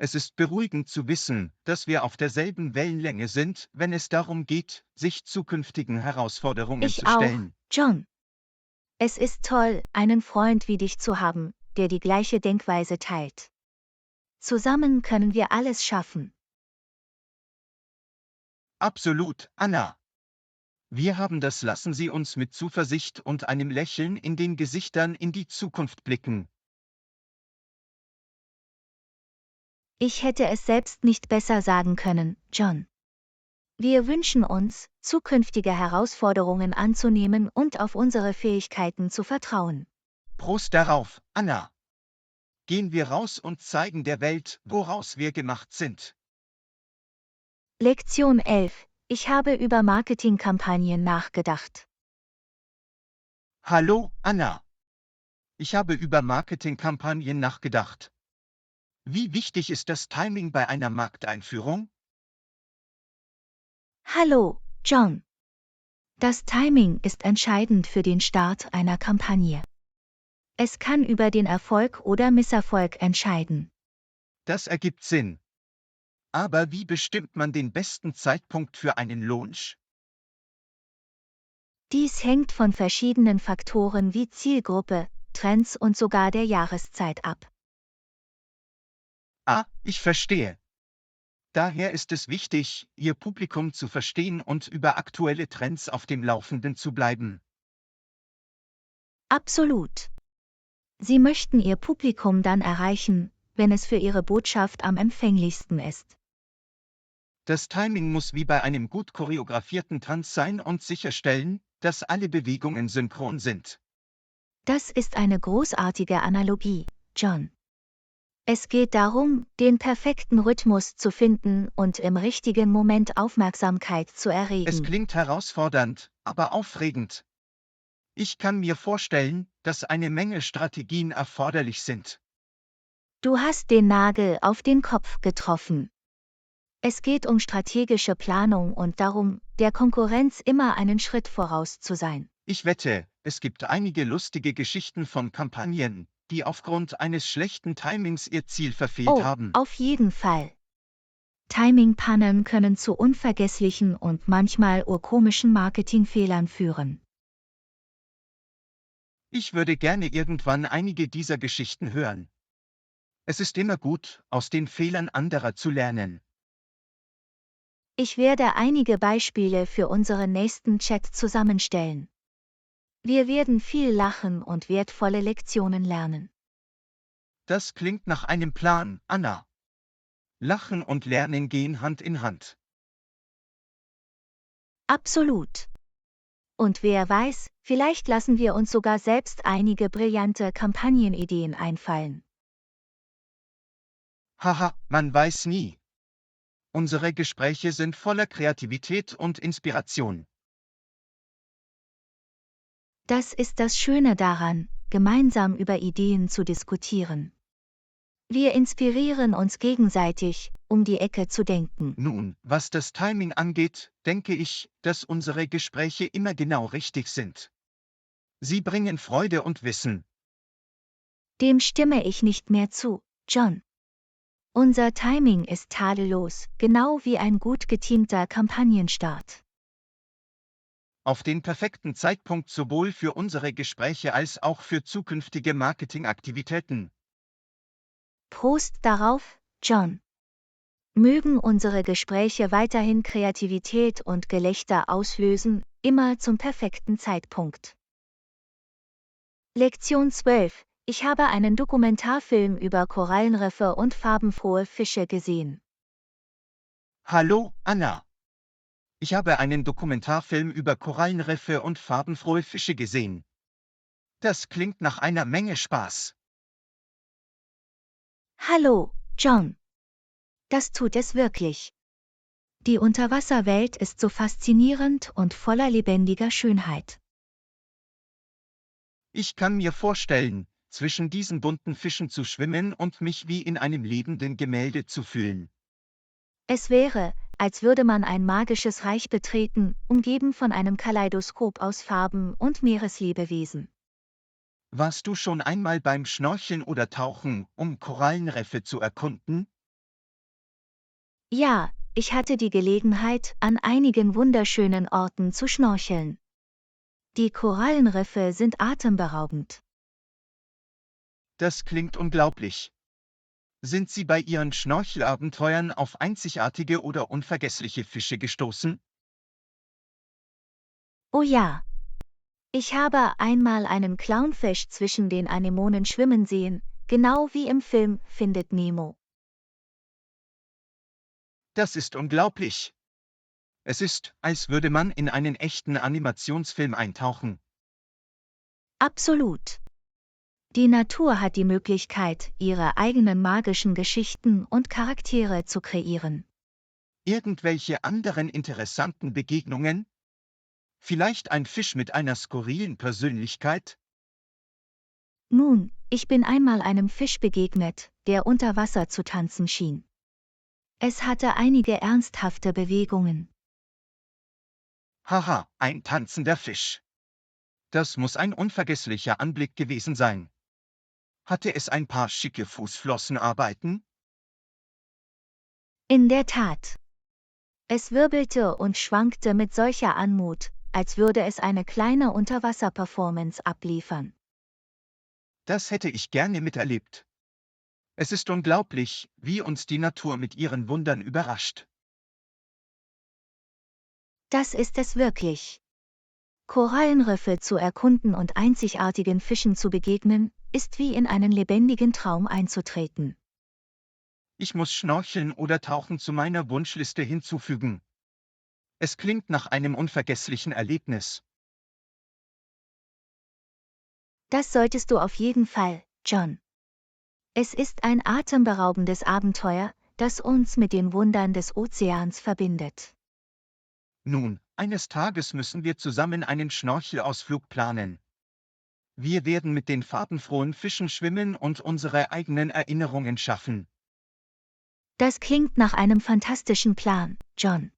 Speaker 2: Es ist beruhigend zu wissen, dass wir auf derselben Wellenlänge sind, wenn es darum geht, sich zukünftigen Herausforderungen
Speaker 1: Ich
Speaker 2: zu
Speaker 1: auch,
Speaker 2: stellen.
Speaker 1: John. Es ist toll, einen Freund wie dich zu haben, der die gleiche Denkweise teilt. Zusammen können wir alles schaffen.
Speaker 2: Absolut, Anna. Wir haben das. Lassen Sie uns mit Zuversicht und einem Lächeln in den Gesichtern in die Zukunft blicken.
Speaker 1: Ich hätte es selbst nicht besser sagen können, John. Wir wünschen uns, zukünftige Herausforderungen anzunehmen und auf unsere Fähigkeiten zu vertrauen.
Speaker 2: Prost darauf, Anna. Gehen wir raus und zeigen der Welt, woraus wir gemacht sind.
Speaker 1: Lektion 11. Ich habe über Marketingkampagnen nachgedacht.
Speaker 2: Hallo, Anna. Ich habe über Marketingkampagnen nachgedacht. Wie wichtig ist das Timing bei einer Markteinführung?
Speaker 1: Hallo, John. Das Timing ist entscheidend für den Start einer Kampagne. Es kann über den Erfolg oder Misserfolg entscheiden.
Speaker 2: Das ergibt Sinn. Aber wie bestimmt man den besten Zeitpunkt für einen Launch?
Speaker 1: Dies hängt von verschiedenen Faktoren wie Zielgruppe, Trends und sogar der Jahreszeit ab.
Speaker 2: Ah, ich verstehe. Daher ist es wichtig, Ihr Publikum zu verstehen und über aktuelle Trends auf dem Laufenden zu bleiben.
Speaker 1: Absolut. Sie möchten Ihr Publikum dann erreichen, wenn es für Ihre Botschaft am empfänglichsten ist.
Speaker 2: Das Timing muss wie bei einem gut choreografierten Tanz sein und sicherstellen, dass alle Bewegungen synchron sind.
Speaker 1: Das ist eine großartige Analogie, John. Es geht darum, den perfekten Rhythmus zu finden und im richtigen Moment Aufmerksamkeit zu
Speaker 2: Es
Speaker 1: erregen.
Speaker 2: klingt herausfordernd, aber aufregend. Ich kann mir vorstellen, dass eine Menge Strategien erforderlich sind.
Speaker 1: Du hast den Nagel auf den Kopf getroffen. Es geht um strategische Planung und darum, der Konkurrenz immer einen Schritt voraus zu sein.
Speaker 2: Ich wette, es gibt einige lustige Geschichten von Kampagnen, die aufgrund eines schlechten Timings ihr Ziel verfehlt
Speaker 1: Oh,
Speaker 2: haben.
Speaker 1: auf jeden Fall. Timing-Pannen können zu unvergesslichen und manchmal urkomischen Marketingfehlern führen.
Speaker 2: Ich würde gerne irgendwann einige dieser Geschichten hören. Es ist immer gut, aus den Fehlern anderer zu lernen.
Speaker 1: Ich werde einige Beispiele für unseren nächsten Chat zusammenstellen. Wir werden viel lachen und wertvolle Lektionen lernen.
Speaker 2: Das klingt nach einem Plan, Anna. Lachen und Lernen gehen Hand in Hand.
Speaker 1: Absolut. Und wer weiß, vielleicht lassen wir uns sogar selbst einige brillante Kampagnenideen einfallen.
Speaker 2: Haha, man weiß nie. Unsere Gespräche sind voller Kreativität und Inspiration.
Speaker 1: Das ist das Schöne daran, gemeinsam über Ideen zu diskutieren. Wir inspirieren uns gegenseitig, um die Ecke zu denken.
Speaker 2: Nun, was das Timing angeht, denke ich, dass unsere Gespräche immer genau richtig sind. Sie bringen Freude und Wissen.
Speaker 1: Dem stimme ich nicht mehr zu, John. Unser Timing ist tadellos, genau wie ein gut geteamter Kampagnenstart.
Speaker 2: Auf den perfekten Zeitpunkt sowohl für unsere Gespräche als auch für zukünftige Marketingaktivitäten.
Speaker 1: Prost darauf, John. Mögen unsere Gespräche weiterhin Kreativität und Gelächter auslösen, immer zum perfekten Zeitpunkt. Lektion 12. Ich habe einen Dokumentarfilm über Korallenriffe und farbenfrohe Fische gesehen.
Speaker 2: Hallo, Anna. Ich habe einen Dokumentarfilm über Korallenriffe und farbenfrohe Fische gesehen. Das klingt nach einer Menge Spaß.
Speaker 1: Hallo, John. Das tut es wirklich. Die Unterwasserwelt ist so faszinierend und voller lebendiger Schönheit.
Speaker 2: Ich kann mir vorstellen, zwischen diesen bunten Fischen zu schwimmen und mich wie in einem lebenden Gemälde zu fühlen.
Speaker 1: Es wäre, als würde man ein magisches Reich betreten, umgeben von einem Kaleidoskop aus Farben und Meereslebewesen.
Speaker 2: Warst du schon einmal beim Schnorcheln oder Tauchen, um Korallenriffe zu erkunden?
Speaker 1: Ja, ich hatte die Gelegenheit, an einigen wunderschönen Orten zu schnorcheln. Die Korallenriffe sind atemberaubend.
Speaker 2: Das klingt unglaublich. Sind Sie bei Ihren Schnorchelabenteuern auf einzigartige oder unvergessliche Fische gestoßen?
Speaker 1: Oh ja, ich habe einmal einen Clownfisch zwischen den Anemonen schwimmen sehen, genau wie im Film Findet Nemo.
Speaker 2: Das ist unglaublich. Es ist, als würde man in einen echten Animationsfilm eintauchen.
Speaker 1: Absolut. Die Natur hat die Möglichkeit, ihre eigenen magischen Geschichten und Charaktere zu kreieren.
Speaker 2: Irgendwelche anderen interessanten Begegnungen? Vielleicht ein Fisch mit einer skurrilen Persönlichkeit?
Speaker 1: Nun, ich bin einmal einem Fisch begegnet, der unter Wasser zu tanzen schien. Es hatte einige ernsthafte Bewegungen.
Speaker 2: Haha, ein tanzender Fisch. Das muss ein unvergesslicher Anblick gewesen sein. Hatte es ein paar schicke Fußflossenarbeiten?
Speaker 1: In der Tat. Es wirbelte und schwankte mit solcher Anmut, als würde es eine kleine Unterwasser-Performance abliefern.
Speaker 2: Das hätte ich gerne miterlebt. Es ist unglaublich, wie uns die Natur mit ihren Wundern überrascht.
Speaker 1: Das ist es wirklich. Korallenriffe zu erkunden und einzigartigen Fischen zu begegnen, ist wie in einen lebendigen Traum einzutreten.
Speaker 2: Ich muss Schnorcheln oder Tauchen zu meiner Wunschliste hinzufügen. Es klingt nach einem unvergesslichen Erlebnis.
Speaker 1: Das solltest du auf jeden Fall, John. Es ist ein atemberaubendes Abenteuer, das uns mit den Wundern des Ozeans verbindet.
Speaker 2: Nun, eines Tages müssen wir zusammen einen Schnorchelausflug planen. Wir werden mit den farbenfrohen Fischen schwimmen und unsere eigenen Erinnerungen schaffen.
Speaker 1: Das klingt nach einem fantastischen Plan, John.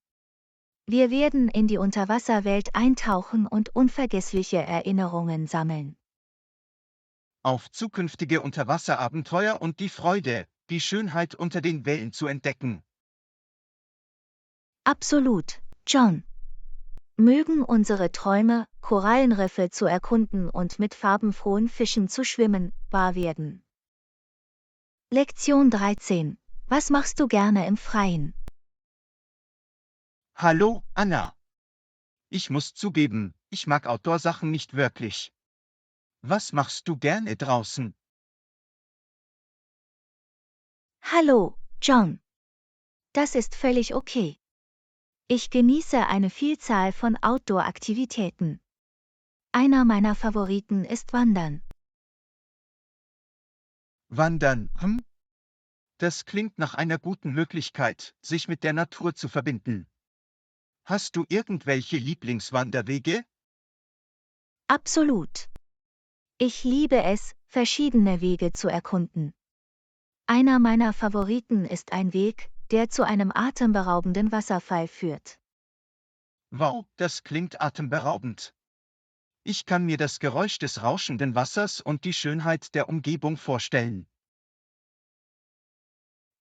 Speaker 1: Wir werden in die Unterwasserwelt eintauchen und unvergessliche Erinnerungen sammeln.
Speaker 2: Auf zukünftige Unterwasserabenteuer und die Freude, die Schönheit unter den Wellen zu entdecken.
Speaker 1: Absolut, John. Mögen unsere Träume, Korallenriffe zu erkunden und mit farbenfrohen Fischen zu schwimmen, wahr werden. Lektion 13. Was machst du gerne im Freien?
Speaker 2: Hallo, Anna. Ich muss zugeben, ich mag Outdoor-Sachen nicht wirklich. Was machst du gerne draußen?
Speaker 1: Hallo, John. Das ist völlig okay. Ich genieße eine Vielzahl von Outdoor-Aktivitäten. Einer meiner Favoriten ist Wandern.
Speaker 2: Wandern, hm? Das klingt nach einer guten Möglichkeit, sich mit der Natur zu verbinden. Hast du irgendwelche Lieblingswanderwege?
Speaker 1: Absolut. Ich liebe es, verschiedene Wege zu erkunden. Einer meiner Favoriten ist ein Weg, der zu einem atemberaubenden Wasserfall führt.
Speaker 2: Wow, das klingt atemberaubend. Ich kann mir das Geräusch des rauschenden Wassers und die Schönheit der Umgebung vorstellen.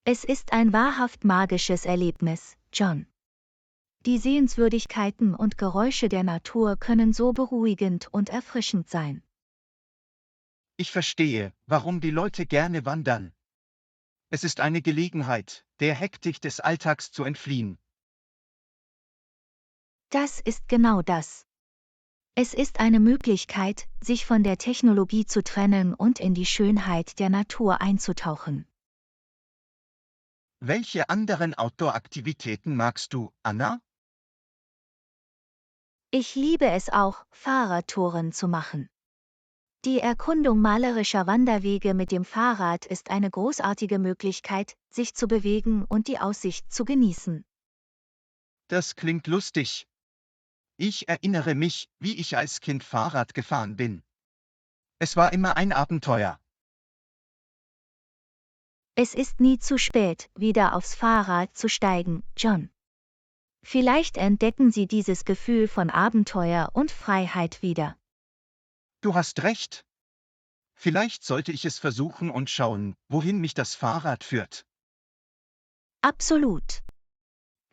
Speaker 1: Es ist ein wahrhaft magisches Erlebnis, John. Die Sehenswürdigkeiten und Geräusche der Natur können so beruhigend und erfrischend sein.
Speaker 2: Ich verstehe, warum die Leute gerne wandern. Es ist eine Gelegenheit, der Hektik des Alltags zu entfliehen.
Speaker 1: Das ist genau das. Es ist eine Möglichkeit, sich von der Technologie zu trennen und in die Schönheit der Natur einzutauchen.
Speaker 2: Welche anderen Outdoor-Aktivitäten magst du, Anna?
Speaker 1: Ich liebe es auch, Fahrradtouren zu machen. Die Erkundung malerischer Wanderwege mit dem Fahrrad ist eine großartige Möglichkeit, sich zu bewegen und die Aussicht zu genießen.
Speaker 2: Das klingt lustig. Ich erinnere mich, wie ich als Kind Fahrrad gefahren bin. Es war immer ein Abenteuer.
Speaker 1: Es ist nie zu spät, wieder aufs Fahrrad zu steigen, John. Vielleicht entdecken Sie dieses Gefühl von Abenteuer und Freiheit wieder.
Speaker 2: Du hast recht. Vielleicht sollte ich es versuchen und schauen, wohin mich das Fahrrad führt.
Speaker 1: Absolut.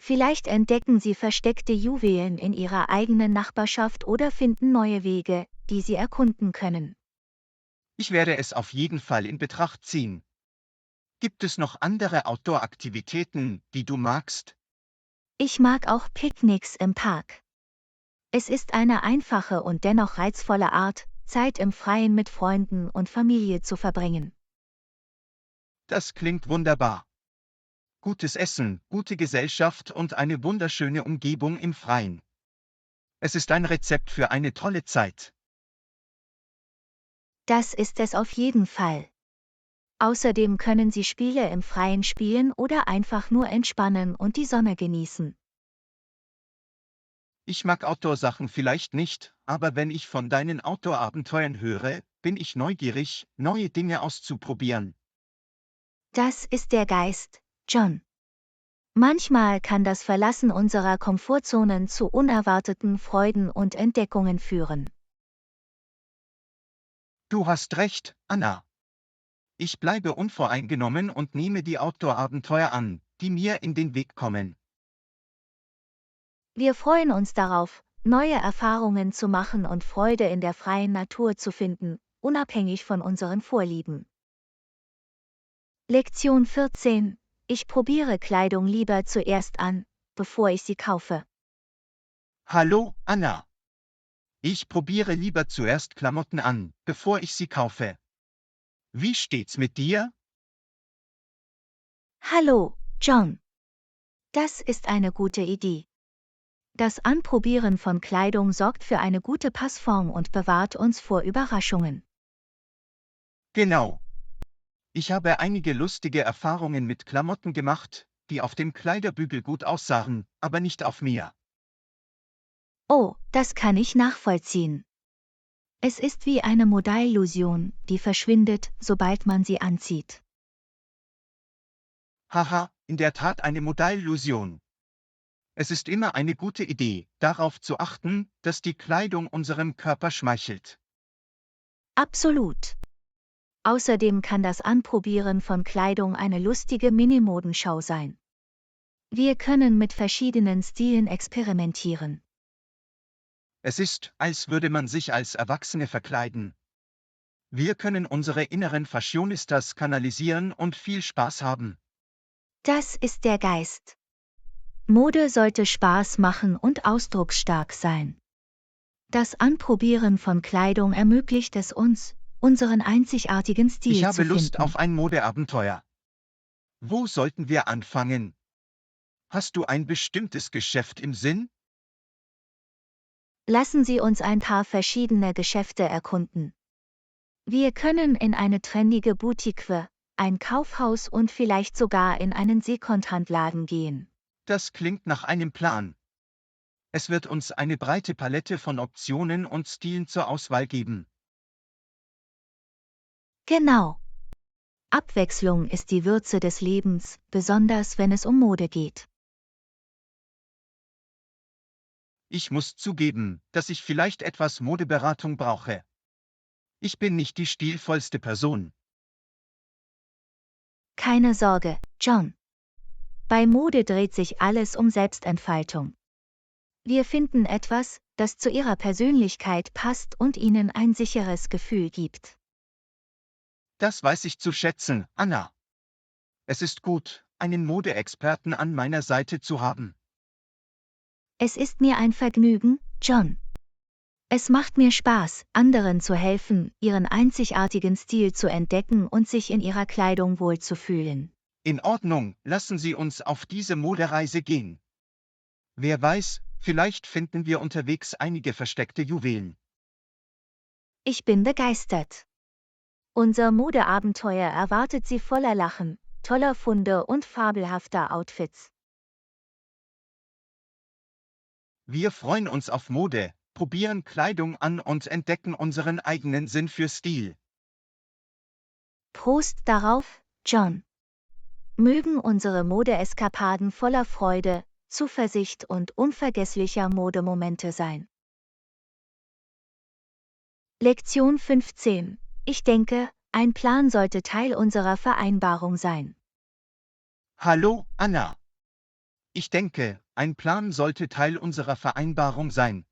Speaker 1: Vielleicht entdecken Sie versteckte Juwelen in Ihrer eigenen Nachbarschaft oder finden neue Wege, die Sie erkunden können.
Speaker 2: Ich werde es auf jeden Fall in Betracht ziehen. Gibt es noch andere Outdoor-Aktivitäten, die du magst?
Speaker 1: Ich mag auch Picknicks im Park. Es ist eine einfache und dennoch reizvolle Art, Zeit im Freien mit Freunden und Familie zu verbringen.
Speaker 2: Das klingt wunderbar. Gutes Essen, gute Gesellschaft und eine wunderschöne Umgebung im Freien. Es ist ein Rezept für eine tolle Zeit.
Speaker 1: Das ist es auf jeden Fall. Außerdem können Sie Spiele im Freien spielen oder einfach nur entspannen und die Sonne genießen.
Speaker 2: Ich mag Outdoor-Sachen vielleicht nicht, aber wenn ich von deinen Outdoor-Abenteuern höre, bin ich neugierig, neue Dinge auszuprobieren.
Speaker 1: Das ist der Geist, John. Manchmal kann das Verlassen unserer Komfortzonen zu unerwarteten Freuden und Entdeckungen führen.
Speaker 2: Du hast recht, Anna. Ich bleibe unvoreingenommen und nehme die Outdoor-Abenteuer an, die mir in den Weg kommen.
Speaker 1: Wir freuen uns darauf, neue Erfahrungen zu machen und Freude in der freien Natur zu finden, unabhängig von unseren Vorlieben. Lektion 14. Ich probiere Kleidung lieber zuerst an, bevor ich sie kaufe.
Speaker 2: Hallo, Anna. Ich probiere lieber zuerst Klamotten an, bevor ich sie kaufe. Wie steht's mit dir?
Speaker 1: Hallo, John. Das ist eine gute Idee. Das Anprobieren von Kleidung sorgt für eine gute Passform und bewahrt uns vor Überraschungen.
Speaker 2: Genau. Ich habe einige lustige Erfahrungen mit Klamotten gemacht, die auf dem Kleiderbügel gut aussahen, aber nicht auf mir.
Speaker 1: Oh, das kann ich nachvollziehen. Es ist wie eine Modeillusion, die verschwindet, sobald man sie anzieht.
Speaker 2: Haha, in der Tat eine Modellillusion. Es ist immer eine gute Idee, darauf zu achten, dass die Kleidung unserem Körper schmeichelt.
Speaker 1: Absolut. Außerdem kann das Anprobieren von Kleidung eine lustige Minimodenschau sein. Wir können mit verschiedenen Stilen experimentieren.
Speaker 2: Es ist, als würde man sich als Erwachsene verkleiden. Wir können unsere inneren Fashionistas kanalisieren und viel Spaß haben.
Speaker 1: Das ist der Geist. Mode sollte Spaß machen und ausdrucksstark sein. Das Anprobieren von Kleidung ermöglicht es uns, unseren einzigartigen
Speaker 2: Ich
Speaker 1: Stil
Speaker 2: habe
Speaker 1: zu
Speaker 2: Lust
Speaker 1: finden.
Speaker 2: auf ein Modeabenteuer. Wo sollten wir anfangen? Hast du ein bestimmtes Geschäft im Sinn?
Speaker 1: Lassen Sie uns ein paar verschiedene Geschäfte erkunden. Wir können in eine trendige Boutique, ein Kaufhaus und vielleicht sogar in einen Secondhandladen gehen.
Speaker 2: Das klingt nach einem Plan. Es wird uns eine breite Palette von Optionen und Stilen zur Auswahl geben.
Speaker 1: Genau. Abwechslung ist die Würze des Lebens, besonders wenn es um Mode geht.
Speaker 2: Ich muss zugeben, dass ich vielleicht etwas Modeberatung brauche. Ich bin nicht die stilvollste Person.
Speaker 1: Keine Sorge, John. Bei Mode dreht sich alles um Selbstentfaltung. Wir finden etwas, das zu Ihrer Persönlichkeit passt und Ihnen ein sicheres Gefühl gibt.
Speaker 2: Das weiß ich zu schätzen, Anna. Es ist gut, einen Modeexperten an meiner Seite zu haben.
Speaker 1: Es ist mir ein Vergnügen, John. Es macht mir Spaß, anderen zu helfen, ihren einzigartigen Stil zu entdecken und sich in ihrer Kleidung wohlzufühlen.
Speaker 2: In Ordnung, lassen Sie uns auf diese Modereise gehen. Wer weiß, vielleicht finden wir unterwegs einige versteckte Juwelen.
Speaker 1: Ich bin begeistert. Unser Modeabenteuer erwartet Sie voller Lachen, toller Funde und fabelhafter Outfits.
Speaker 2: Wir freuen uns auf Mode, probieren Kleidung an und entdecken unseren eigenen Sinn für Stil.
Speaker 1: Prost darauf, John. Mögen unsere Modeeskapaden voller Freude, Zuversicht und unvergesslicher Modemomente sein. Lektion 15. Ich denke, ein Plan sollte Teil unserer Vereinbarung sein.
Speaker 2: Hallo, Anna. Ich denke, ein Plan sollte Teil unserer Vereinbarung sein.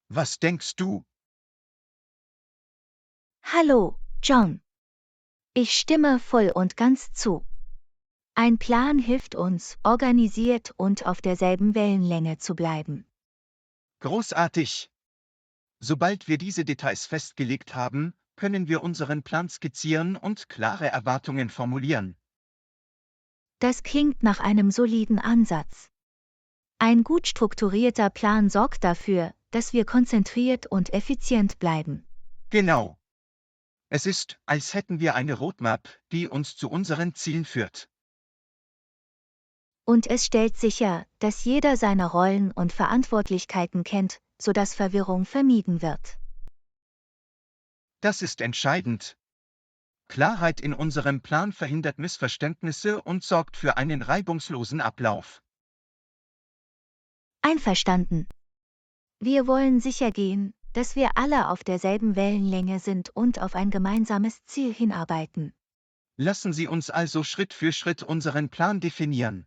Speaker 2: Was denkst du?
Speaker 1: Hallo, John. Ich stimme voll und ganz zu. Ein Plan hilft uns, organisiert und auf derselben Wellenlänge zu bleiben.
Speaker 2: Großartig! Sobald wir diese Details festgelegt haben, können wir unseren Plan skizzieren und klare Erwartungen formulieren.
Speaker 1: Das klingt nach einem soliden Ansatz. Ein gut strukturierter Plan sorgt dafür, dass wir konzentriert und effizient bleiben.
Speaker 2: Genau. Es ist, als hätten wir eine Roadmap, die uns zu unseren Zielen führt.
Speaker 1: Und es stellt sicher, dass jeder seine Rollen und Verantwortlichkeiten kennt, sodass Verwirrung vermieden wird.
Speaker 2: Das ist entscheidend. Klarheit in unserem Plan verhindert Missverständnisse und sorgt für einen reibungslosen Ablauf.
Speaker 1: Einverstanden. Wir wollen sichergehen, dass wir alle auf derselben Wellenlänge sind und auf ein gemeinsames Ziel hinarbeiten.
Speaker 2: Lassen Sie uns also Schritt für Schritt unseren Plan definieren.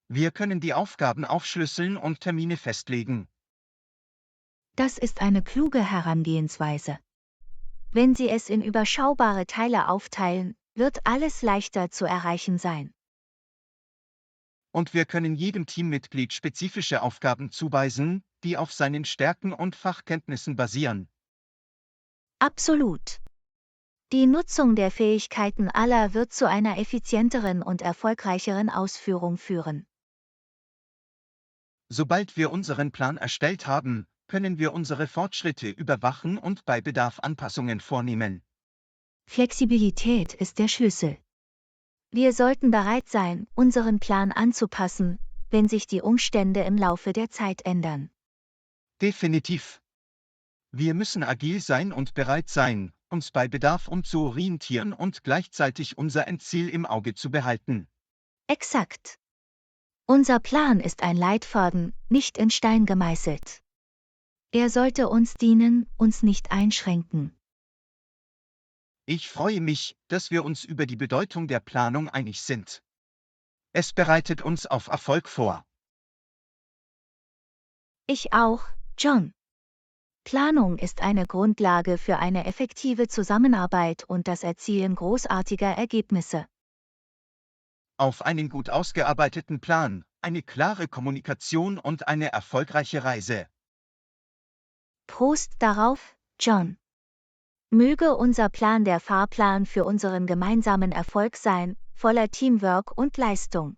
Speaker 2: Wir können die Aufgaben aufschlüsseln und Termine festlegen.
Speaker 1: Das ist eine kluge Herangehensweise. Wenn Sie es in überschaubare Teile aufteilen, wird alles leichter zu erreichen sein.
Speaker 2: Und wir können jedem Teammitglied spezifische Aufgaben zuweisen, die auf seinen Stärken und Fachkenntnissen basieren.
Speaker 1: Absolut. Die Nutzung der Fähigkeiten aller wird zu einer effizienteren und erfolgreicheren Ausführung führen.
Speaker 2: Sobald wir unseren Plan erstellt haben, können wir unsere Fortschritte überwachen und bei Bedarf Anpassungen vornehmen.
Speaker 1: Flexibilität ist der Schlüssel. Wir sollten bereit sein, unseren Plan anzupassen, wenn sich die Umstände im Laufe der Zeit ändern.
Speaker 2: Definitiv. Wir müssen agil sein und bereit sein, uns bei Bedarf umzuorientieren und gleichzeitig unser Endziel im Auge zu behalten.
Speaker 1: Exakt. Unser Plan ist ein Leitfaden, nicht in Stein gemeißelt. Er sollte uns dienen, uns nicht einschränken.
Speaker 2: Ich freue mich, dass wir uns über die Bedeutung der Planung einig sind. Es bereitet uns auf Erfolg vor.
Speaker 1: Ich auch, John. Planung ist eine Grundlage für eine effektive Zusammenarbeit und das Erzielen großartiger Ergebnisse.
Speaker 2: Auf einen gut ausgearbeiteten Plan, eine klare Kommunikation und eine erfolgreiche Reise.
Speaker 1: Prost darauf, John. Möge unser Plan der Fahrplan für unseren gemeinsamen Erfolg sein, voller Teamwork und Leistung.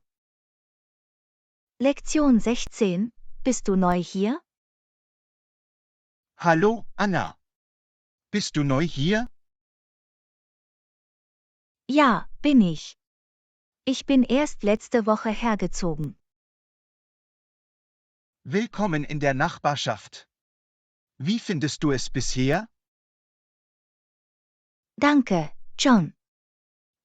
Speaker 1: Lektion 16. Bist du neu hier?
Speaker 2: Hallo, Anna. Bist du neu hier?
Speaker 1: Ja, bin ich. Ich bin erst letzte Woche hergezogen.
Speaker 2: Willkommen in der Nachbarschaft. Wie findest du es bisher?
Speaker 1: Danke, John.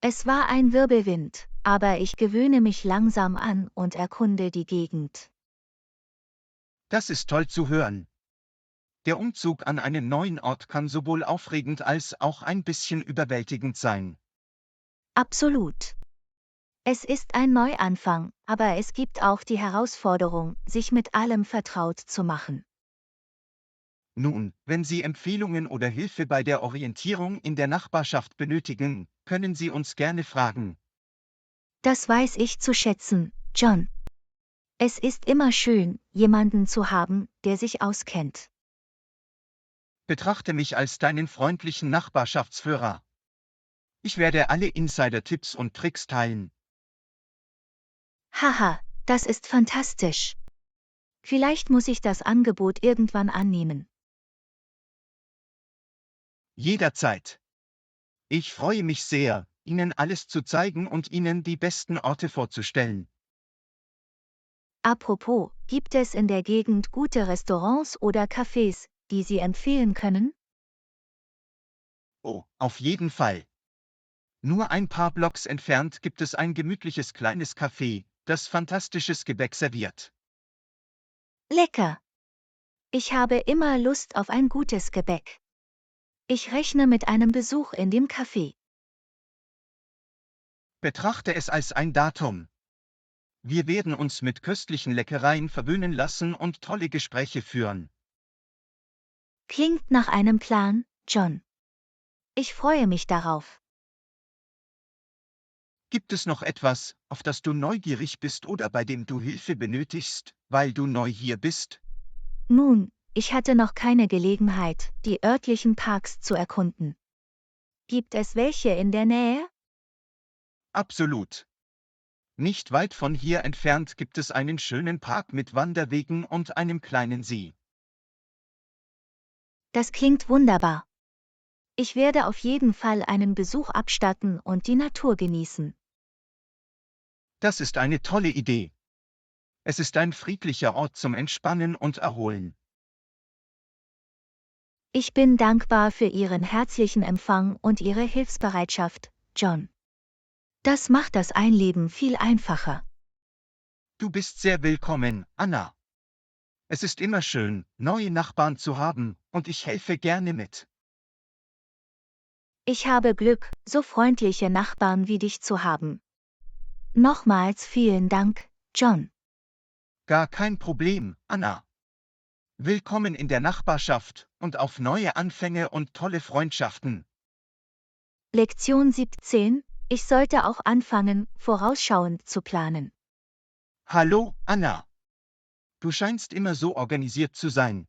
Speaker 1: Es war ein Wirbelwind, aber ich gewöhne mich langsam an und erkunde die Gegend.
Speaker 2: Das ist toll zu hören. Der Umzug an einen neuen Ort kann sowohl aufregend als auch ein bisschen überwältigend sein.
Speaker 1: Absolut. Es ist ein Neuanfang, aber es gibt auch die Herausforderung, sich mit allem vertraut zu machen.
Speaker 2: Nun, wenn Sie Empfehlungen oder Hilfe bei der Orientierung in der Nachbarschaft benötigen, können Sie uns gerne fragen.
Speaker 1: Das weiß ich zu schätzen, John. Es ist immer schön, jemanden zu haben, der sich auskennt.
Speaker 2: Betrachte mich als deinen freundlichen Nachbarschaftsführer. Ich werde alle Insider-Tipps und Tricks teilen.
Speaker 1: Haha, das ist fantastisch. Vielleicht muss ich das Angebot irgendwann annehmen.
Speaker 2: Jederzeit. Ich freue mich sehr, Ihnen alles zu zeigen und Ihnen die besten Orte vorzustellen.
Speaker 1: Apropos, gibt es in der Gegend gute Restaurants oder Cafés, die Sie empfehlen können?
Speaker 2: Oh, auf jeden Fall. Nur ein paar Blocks entfernt gibt es ein gemütliches kleines Café, das fantastisches Gebäck serviert.
Speaker 1: Lecker. Ich habe immer Lust auf ein gutes Gebäck. Ich rechne mit einem Besuch in dem Café.
Speaker 2: Betrachte es als ein Datum. Wir werden uns mit köstlichen Leckereien verwöhnen lassen und tolle Gespräche führen.
Speaker 1: Klingt nach einem Plan, John. Ich freue mich darauf.
Speaker 2: Gibt es noch etwas, auf das du neugierig bist oder bei dem du Hilfe benötigst, weil du neu hier bist?
Speaker 1: Nun, ich hatte noch keine Gelegenheit, die örtlichen Parks zu erkunden. Gibt es welche in der Nähe?
Speaker 2: Absolut. Nicht weit von hier entfernt gibt es einen schönen Park mit Wanderwegen und einem kleinen See.
Speaker 1: Das klingt wunderbar. Ich werde auf jeden Fall einen Besuch abstatten und die Natur genießen.
Speaker 2: Das ist eine tolle Idee. Es ist ein friedlicher Ort zum Entspannen und Erholen.
Speaker 1: Ich bin dankbar für Ihren herzlichen Empfang und Ihre Hilfsbereitschaft, John. Das macht das Einleben viel einfacher.
Speaker 2: Du bist sehr willkommen, Anna. Es ist immer schön, neue Nachbarn zu haben, und ich helfe gerne mit.
Speaker 1: Ich habe Glück, so freundliche Nachbarn wie dich zu haben. Nochmals vielen Dank, John.
Speaker 2: Gar kein Problem, Anna. Willkommen in der Nachbarschaft und auf neue Anfänge und tolle Freundschaften.
Speaker 1: Lektion 17. Ich sollte auch anfangen, vorausschauend zu planen.
Speaker 2: Hallo, Anna. Du scheinst immer so organisiert zu sein.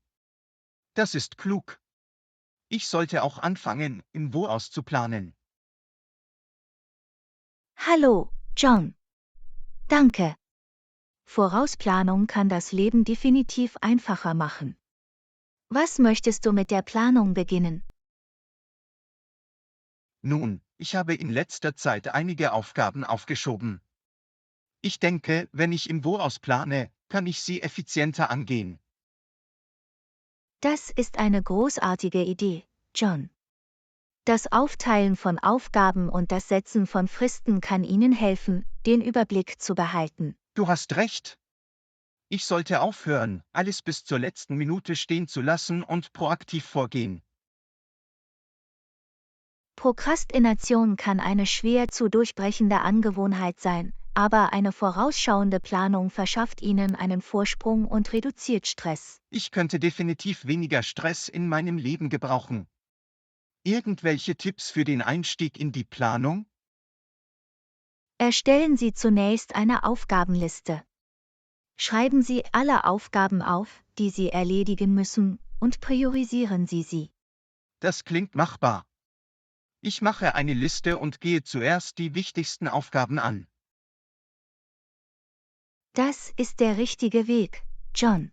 Speaker 2: Das ist klug. Ich sollte auch anfangen, im Voraus zu planen.
Speaker 1: Hallo, John. Danke. Vorausplanung kann das Leben definitiv einfacher machen. Was möchtest du mit der Planung beginnen?
Speaker 2: Nun, ich habe in letzter Zeit einige Aufgaben aufgeschoben. Ich denke, wenn ich im Voraus plane, kann ich sie effizienter angehen.
Speaker 1: Das ist eine großartige Idee, John. Das Aufteilen von Aufgaben und das Setzen von Fristen kann Ihnen helfen, den Überblick zu behalten.
Speaker 2: Du hast recht. Ich sollte aufhören, alles bis zur letzten Minute stehen zu lassen und proaktiv vorgehen.
Speaker 1: Prokrastination kann eine schwer zu durchbrechende Angewohnheit sein, aber eine vorausschauende Planung verschafft Ihnen einen Vorsprung und reduziert Stress.
Speaker 2: Ich könnte definitiv weniger Stress in meinem Leben gebrauchen. Irgendwelche Tipps für den Einstieg in die Planung?
Speaker 1: Erstellen Sie zunächst eine Aufgabenliste. Schreiben Sie alle Aufgaben auf, die Sie erledigen müssen, und priorisieren Sie sie.
Speaker 2: Das klingt machbar. Ich mache eine Liste und gehe zuerst die wichtigsten Aufgaben an.
Speaker 1: Das ist der richtige Weg, John.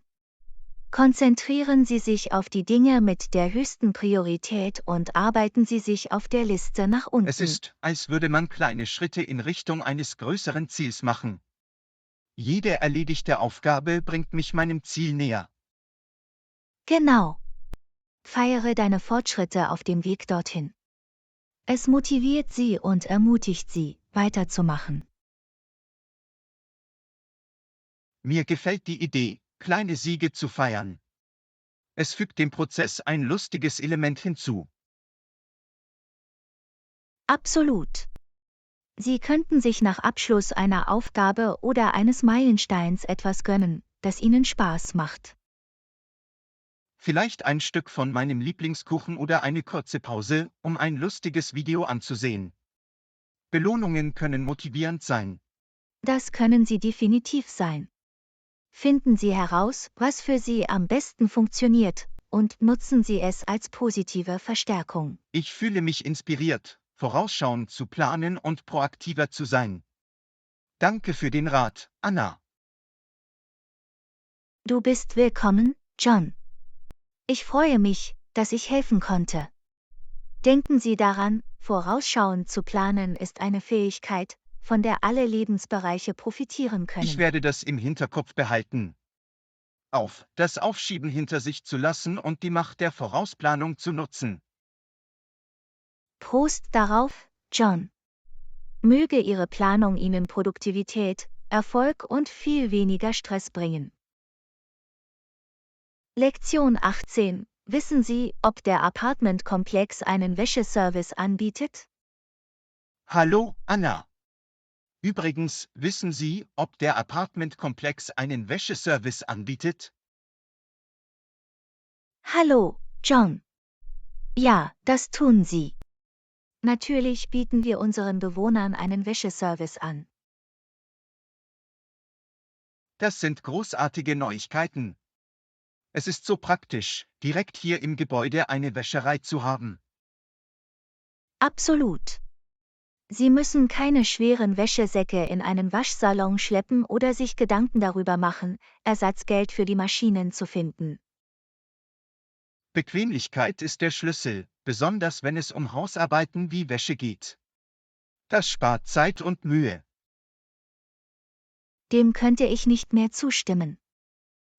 Speaker 1: Konzentrieren Sie sich auf die Dinge mit der höchsten Priorität und arbeiten Sie sich auf der Liste nach unten.
Speaker 2: Es ist, als würde man kleine Schritte in Richtung eines größeren Ziels machen. Jede erledigte Aufgabe bringt mich meinem Ziel näher.
Speaker 1: Genau. Feiere deine Fortschritte auf dem Weg dorthin. Es motiviert Sie und ermutigt Sie, weiterzumachen.
Speaker 2: Mir gefällt die Idee, kleine Siege zu feiern. Es fügt dem Prozess ein lustiges Element hinzu.
Speaker 1: Absolut. Sie könnten sich nach Abschluss einer Aufgabe oder eines Meilensteins etwas gönnen, das Ihnen Spaß macht.
Speaker 2: Vielleicht ein Stück von meinem Lieblingskuchen oder eine kurze Pause, um ein lustiges Video anzusehen. Belohnungen können motivierend sein.
Speaker 1: Das können sie definitiv sein. Finden Sie heraus, was für Sie am besten funktioniert, und nutzen Sie es als positive Verstärkung.
Speaker 2: Ich fühle mich inspiriert, vorausschauend zu planen und proaktiver zu sein. Danke für den Rat, Anna.
Speaker 1: Du bist willkommen, John. Ich freue mich, dass ich helfen konnte. Denken Sie daran, vorausschauend zu planen ist eine Fähigkeit, von der alle Lebensbereiche profitieren können.
Speaker 2: Ich werde das im Hinterkopf behalten. Das Aufschieben hinter sich zu lassen und die Macht der Vorausplanung zu nutzen.
Speaker 1: Prost darauf, John. Möge Ihre Planung Ihnen Produktivität, Erfolg und viel weniger Stress bringen. Lektion 18. Wissen Sie, ob der Apartmentkomplex einen Wäscheservice anbietet?
Speaker 2: Hallo, Anna. Übrigens, wissen Sie, ob der Apartmentkomplex einen Wäscheservice anbietet?
Speaker 1: Hallo, John. Ja, das tun sie. Natürlich bieten wir unseren Bewohnern einen Wäscheservice an.
Speaker 2: Das sind großartige Neuigkeiten. Es ist so praktisch, direkt hier im Gebäude eine Wäscherei zu haben.
Speaker 1: Absolut. Sie müssen keine schweren Wäschesäcke in einen Waschsalon schleppen oder sich Gedanken darüber machen, Ersatzgeld für die Maschinen zu finden.
Speaker 2: Bequemlichkeit ist der Schlüssel, besonders wenn es um Hausarbeiten wie Wäsche geht. Das spart Zeit und Mühe.
Speaker 1: Dem könnte ich nicht mehr zustimmen.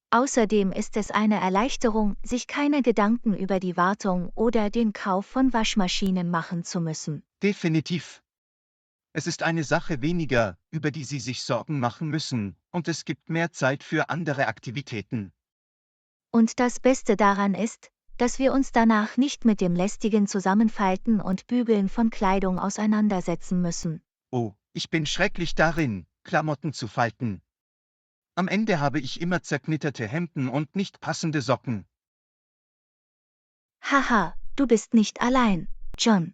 Speaker 1: Außerdem ist es eine Erleichterung, sich keine Gedanken über die Wartung oder den Kauf von Waschmaschinen machen zu müssen.
Speaker 2: Definitiv. Es ist eine Sache weniger, über die Sie sich Sorgen machen müssen, und es gibt mehr Zeit für andere Aktivitäten.
Speaker 1: Und das Beste daran ist, dass wir uns danach nicht mit dem lästigen Zusammenfalten und Bügeln von Kleidung auseinandersetzen müssen.
Speaker 2: Oh, ich bin schrecklich darin, Klamotten zu falten. Am Ende habe ich immer zerknitterte Hemden und nicht passende Socken.
Speaker 1: Haha, du bist nicht allein, John.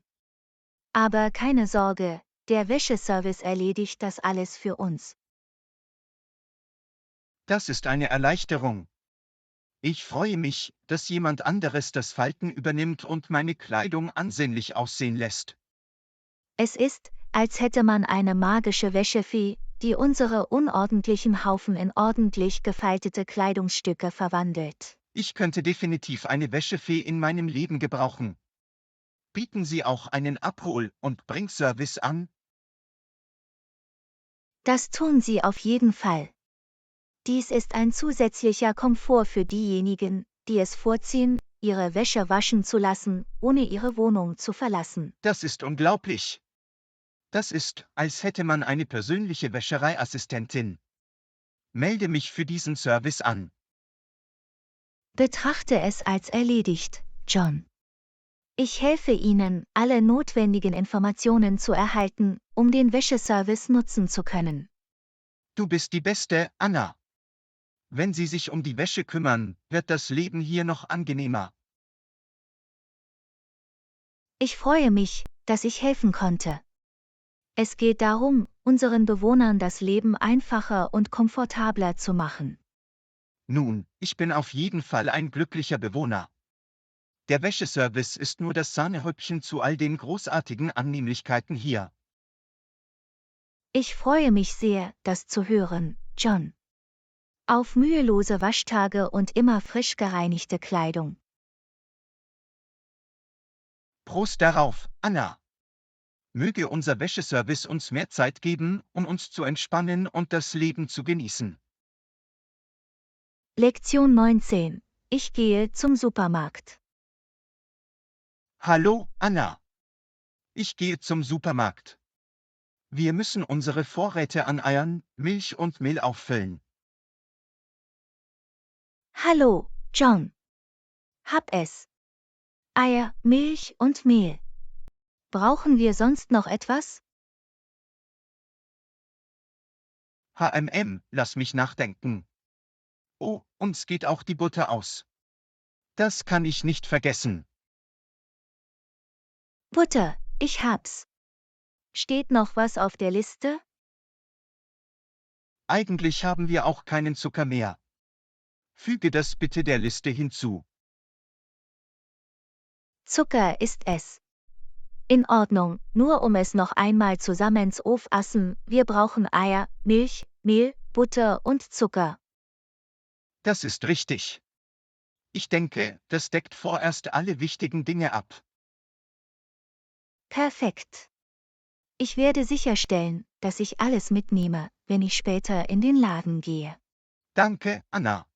Speaker 1: Aber keine Sorge, der Wäscheservice erledigt das alles für uns.
Speaker 2: Das ist eine Erleichterung. Ich freue mich, dass jemand anderes das Falten übernimmt und meine Kleidung ansehnlich aussehen lässt.
Speaker 1: Es ist, als hätte man eine magische Wäschefee, die unsere unordentlichen Haufen in ordentlich gefaltete Kleidungsstücke verwandelt.
Speaker 2: Ich könnte definitiv eine Wäschefee in meinem Leben gebrauchen. Bieten Sie auch einen Abhol- und Bringservice an?
Speaker 1: Das tun sie auf jeden Fall. Dies ist ein zusätzlicher Komfort für diejenigen, die es vorziehen, ihre Wäsche waschen zu lassen, ohne ihre Wohnung zu verlassen.
Speaker 2: Das ist unglaublich. Das ist, als hätte man eine persönliche Wäschereiassistentin. Melde mich für diesen Service an.
Speaker 1: Betrachte es als erledigt, John. Ich helfe Ihnen, alle notwendigen Informationen zu erhalten, um den Wäscheservice nutzen zu können.
Speaker 2: Du bist die Beste, Anna. Wenn Sie sich um die Wäsche kümmern, wird das Leben hier noch angenehmer.
Speaker 1: Ich freue mich, dass ich helfen konnte. Es geht darum, unseren Bewohnern das Leben einfacher und komfortabler zu machen.
Speaker 2: Nun, ich bin auf jeden Fall ein glücklicher Bewohner. Der Wäscheservice ist nur das Sahnehäubchen zu all den großartigen Annehmlichkeiten hier.
Speaker 1: Ich freue mich sehr, das zu hören, John. Auf mühelose Waschtage und immer frisch gereinigte Kleidung.
Speaker 2: Prost darauf, Anna. Möge unser Wäscheservice uns mehr Zeit geben, um uns zu entspannen und das Leben zu genießen.
Speaker 1: Lektion 19. Ich gehe zum Supermarkt.
Speaker 2: Hallo, Anna. Ich gehe zum Supermarkt. Wir müssen unsere Vorräte an Eiern, Milch und Mehl auffüllen.
Speaker 1: Hallo, John. Hab es. Eier, Milch und Mehl. Brauchen wir sonst noch etwas?
Speaker 2: Lass mich nachdenken. Oh, uns geht auch die Butter aus. Das kann ich nicht vergessen.
Speaker 1: Butter, ich hab's. Steht noch was auf der Liste?
Speaker 2: Eigentlich haben wir auch keinen Zucker mehr. Füge das bitte der Liste hinzu.
Speaker 1: Zucker ist es. In Ordnung, nur um es noch einmal zusammens aufessen, wir brauchen Eier, Milch, Mehl, Butter und Zucker.
Speaker 2: Das ist richtig. Ich denke, das deckt vorerst alle wichtigen Dinge ab.
Speaker 1: Perfekt. Ich werde sicherstellen, dass ich alles mitnehme, wenn ich später in den Laden gehe.
Speaker 2: Danke, Anna.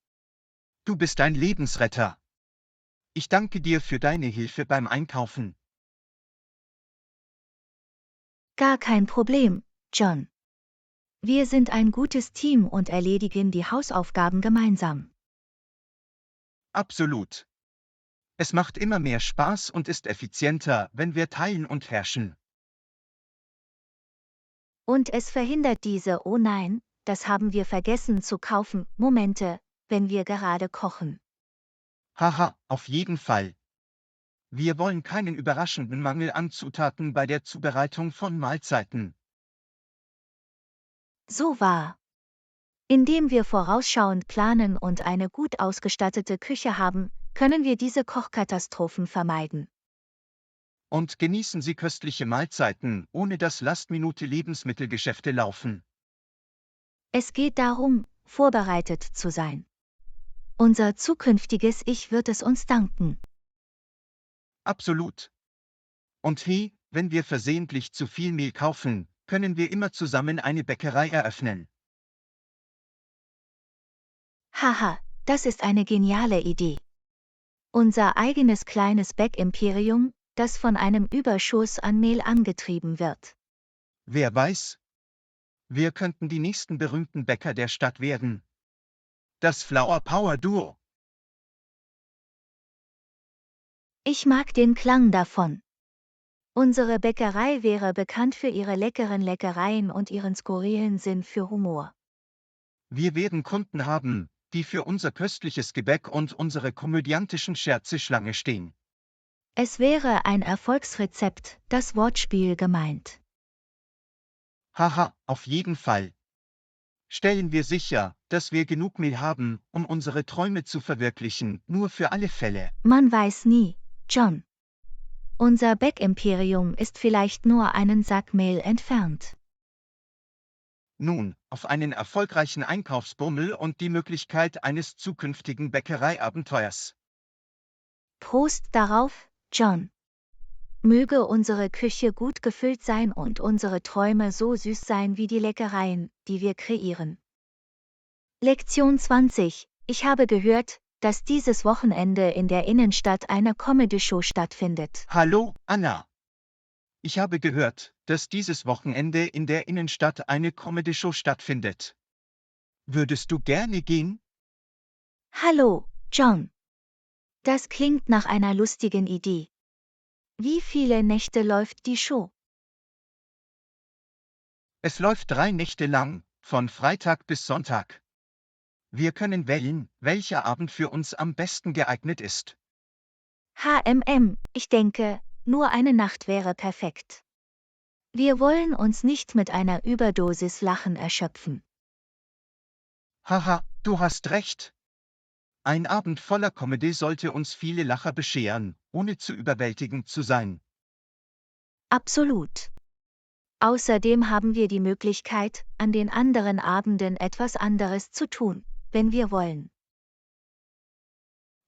Speaker 2: Du bist ein Lebensretter. Ich danke dir für deine Hilfe beim Einkaufen.
Speaker 1: Gar kein Problem, John. Wir sind ein gutes Team und erledigen die Hausaufgaben gemeinsam.
Speaker 2: Absolut. Es macht immer mehr Spaß und ist effizienter, wenn wir teilen und herrschen.
Speaker 1: Und es verhindert diese, oh nein, das haben wir vergessen zu kaufen, Momente, wenn wir gerade kochen.
Speaker 2: Haha, auf jeden Fall. Wir wollen keinen überraschenden Mangel an Zutaten bei der Zubereitung von Mahlzeiten.
Speaker 1: So wahr. Indem wir vorausschauend planen und eine gut ausgestattete Küche haben, können wir diese Kochkatastrophen vermeiden.
Speaker 2: Und genießen Sie köstliche Mahlzeiten, ohne dass Last-Minute-Lebensmittelgeschäfte laufen.
Speaker 1: Es geht darum, vorbereitet zu sein. Unser zukünftiges Ich wird es uns danken.
Speaker 2: Absolut. Und hey, wenn wir versehentlich zu viel Mehl kaufen, können wir immer zusammen eine Bäckerei eröffnen.
Speaker 1: Haha, das ist eine geniale Idee. Unser eigenes kleines Bäckimperium, das von einem Überschuss an Mehl angetrieben wird.
Speaker 2: Wer weiß? Wir könnten die nächsten berühmten Bäcker der Stadt werden. Das Flour Power Duo.
Speaker 1: Ich mag den Klang davon. Unsere Bäckerei wäre bekannt für ihre leckeren Leckereien und ihren skurrilen Sinn für Humor.
Speaker 2: Wir werden Kunden haben, die für unser köstliches Gebäck und unsere komödiantischen Scherze Schlange stehen.
Speaker 1: Es wäre ein Erfolgsrezept, das Wortspiel gemeint.
Speaker 2: Haha, auf jeden Fall. Stellen wir sicher, dass wir genug Mehl haben, um unsere Träume zu verwirklichen, nur für alle Fälle.
Speaker 1: Man weiß nie, John. Unser Bäckimperium ist vielleicht nur einen Sack Mehl entfernt.
Speaker 2: Nun, auf einen erfolgreichen Einkaufsbummel und die Möglichkeit eines zukünftigen Bäckereiabenteuers.
Speaker 1: Prost darauf, John. Möge unsere Küche gut gefüllt sein und unsere Träume so süß sein wie die Leckereien, die wir kreieren. Lektion 20. Ich habe gehört, dass dieses Wochenende in der Innenstadt eine Comedy-Show stattfindet.
Speaker 2: Hallo, Anna. Ich habe gehört, dass dieses Wochenende in der Innenstadt eine Comedy-Show stattfindet. Würdest du gerne gehen?
Speaker 1: Hallo, John. Das klingt nach einer lustigen Idee. Wie viele Nächte läuft die Show?
Speaker 2: Es läuft 3 Nächte lang, von Freitag bis Sonntag. Wir können wählen, welcher Abend für uns am besten geeignet ist.
Speaker 1: Ich denke, nur eine Nacht wäre perfekt. Wir wollen uns nicht mit einer Überdosis Lachen erschöpfen.
Speaker 2: Haha, du hast recht. Ein Abend voller Comedy sollte uns viele Lacher bescheren, ohne zu überwältigend zu sein.
Speaker 1: Absolut. Außerdem haben wir die Möglichkeit, an den anderen Abenden etwas anderes zu tun, wenn wir wollen.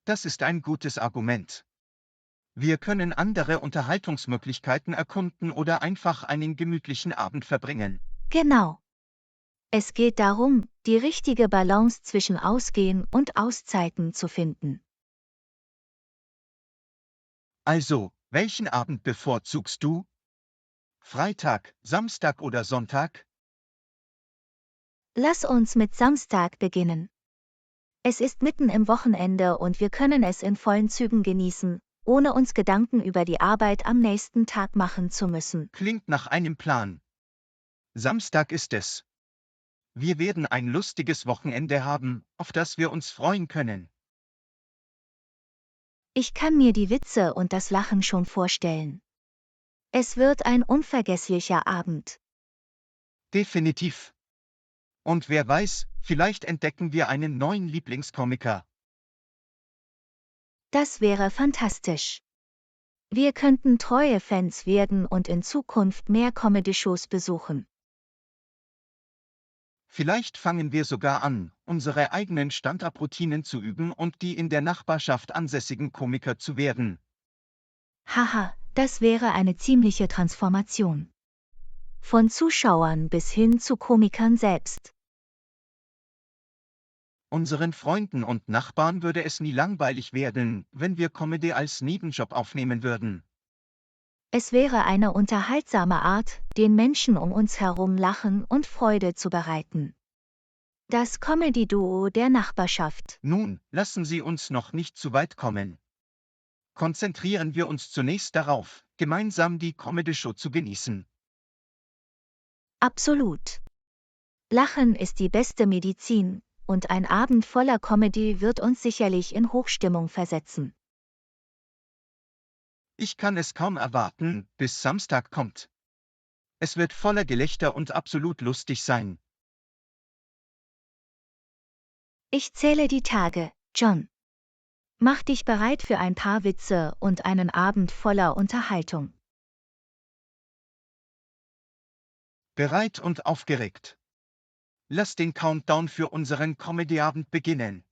Speaker 2: Das ist ein gutes Argument. Wir können andere Unterhaltungsmöglichkeiten erkunden oder einfach einen gemütlichen Abend verbringen.
Speaker 1: Genau. Es geht darum, die richtige Balance zwischen Ausgehen und Auszeiten zu finden.
Speaker 2: Also, welchen Abend bevorzugst du? Freitag, Samstag oder Sonntag?
Speaker 1: Lass uns mit Samstag beginnen. Es ist mitten im Wochenende und wir können es in vollen Zügen genießen, ohne uns Gedanken über die Arbeit am nächsten Tag machen zu müssen.
Speaker 2: Klingt nach einem Plan. Samstag ist es. Wir werden ein lustiges Wochenende haben, auf das wir uns freuen können.
Speaker 1: Ich kann mir die Witze und das Lachen schon vorstellen. Es wird ein unvergesslicher Abend.
Speaker 2: Definitiv. Und wer weiß, vielleicht entdecken wir einen neuen Lieblingskomiker.
Speaker 1: Das wäre fantastisch. Wir könnten treue Fans werden und in Zukunft mehr Comedy-Shows besuchen.
Speaker 2: Vielleicht fangen wir sogar an, unsere eigenen Stand-up-Routinen zu üben und die in der Nachbarschaft ansässigen Komiker zu werden.
Speaker 1: Haha, das wäre eine ziemliche Transformation. Von Zuschauern bis hin zu Komikern selbst.
Speaker 2: Unseren Freunden und Nachbarn würde es nie langweilig werden, wenn wir Comedy als Nebenjob aufnehmen würden.
Speaker 1: Es wäre eine unterhaltsame Art, den Menschen um uns herum Lachen und Freude zu bereiten. Das Comedy-Duo der Nachbarschaft.
Speaker 2: Nun, lassen Sie uns noch nicht zu weit kommen. Konzentrieren wir uns zunächst darauf, gemeinsam die Comedy-Show zu genießen.
Speaker 1: Absolut. Lachen ist die beste Medizin, und ein Abend voller Comedy wird uns sicherlich in Hochstimmung versetzen.
Speaker 2: Ich kann es kaum erwarten, bis Samstag kommt. Es wird voller Gelächter und absolut lustig sein.
Speaker 1: Ich zähle die Tage, John. Mach dich bereit für ein paar Witze und einen Abend voller Unterhaltung.
Speaker 2: Bereit und aufgeregt. Lass den Countdown für unseren Comedy-Abend beginnen.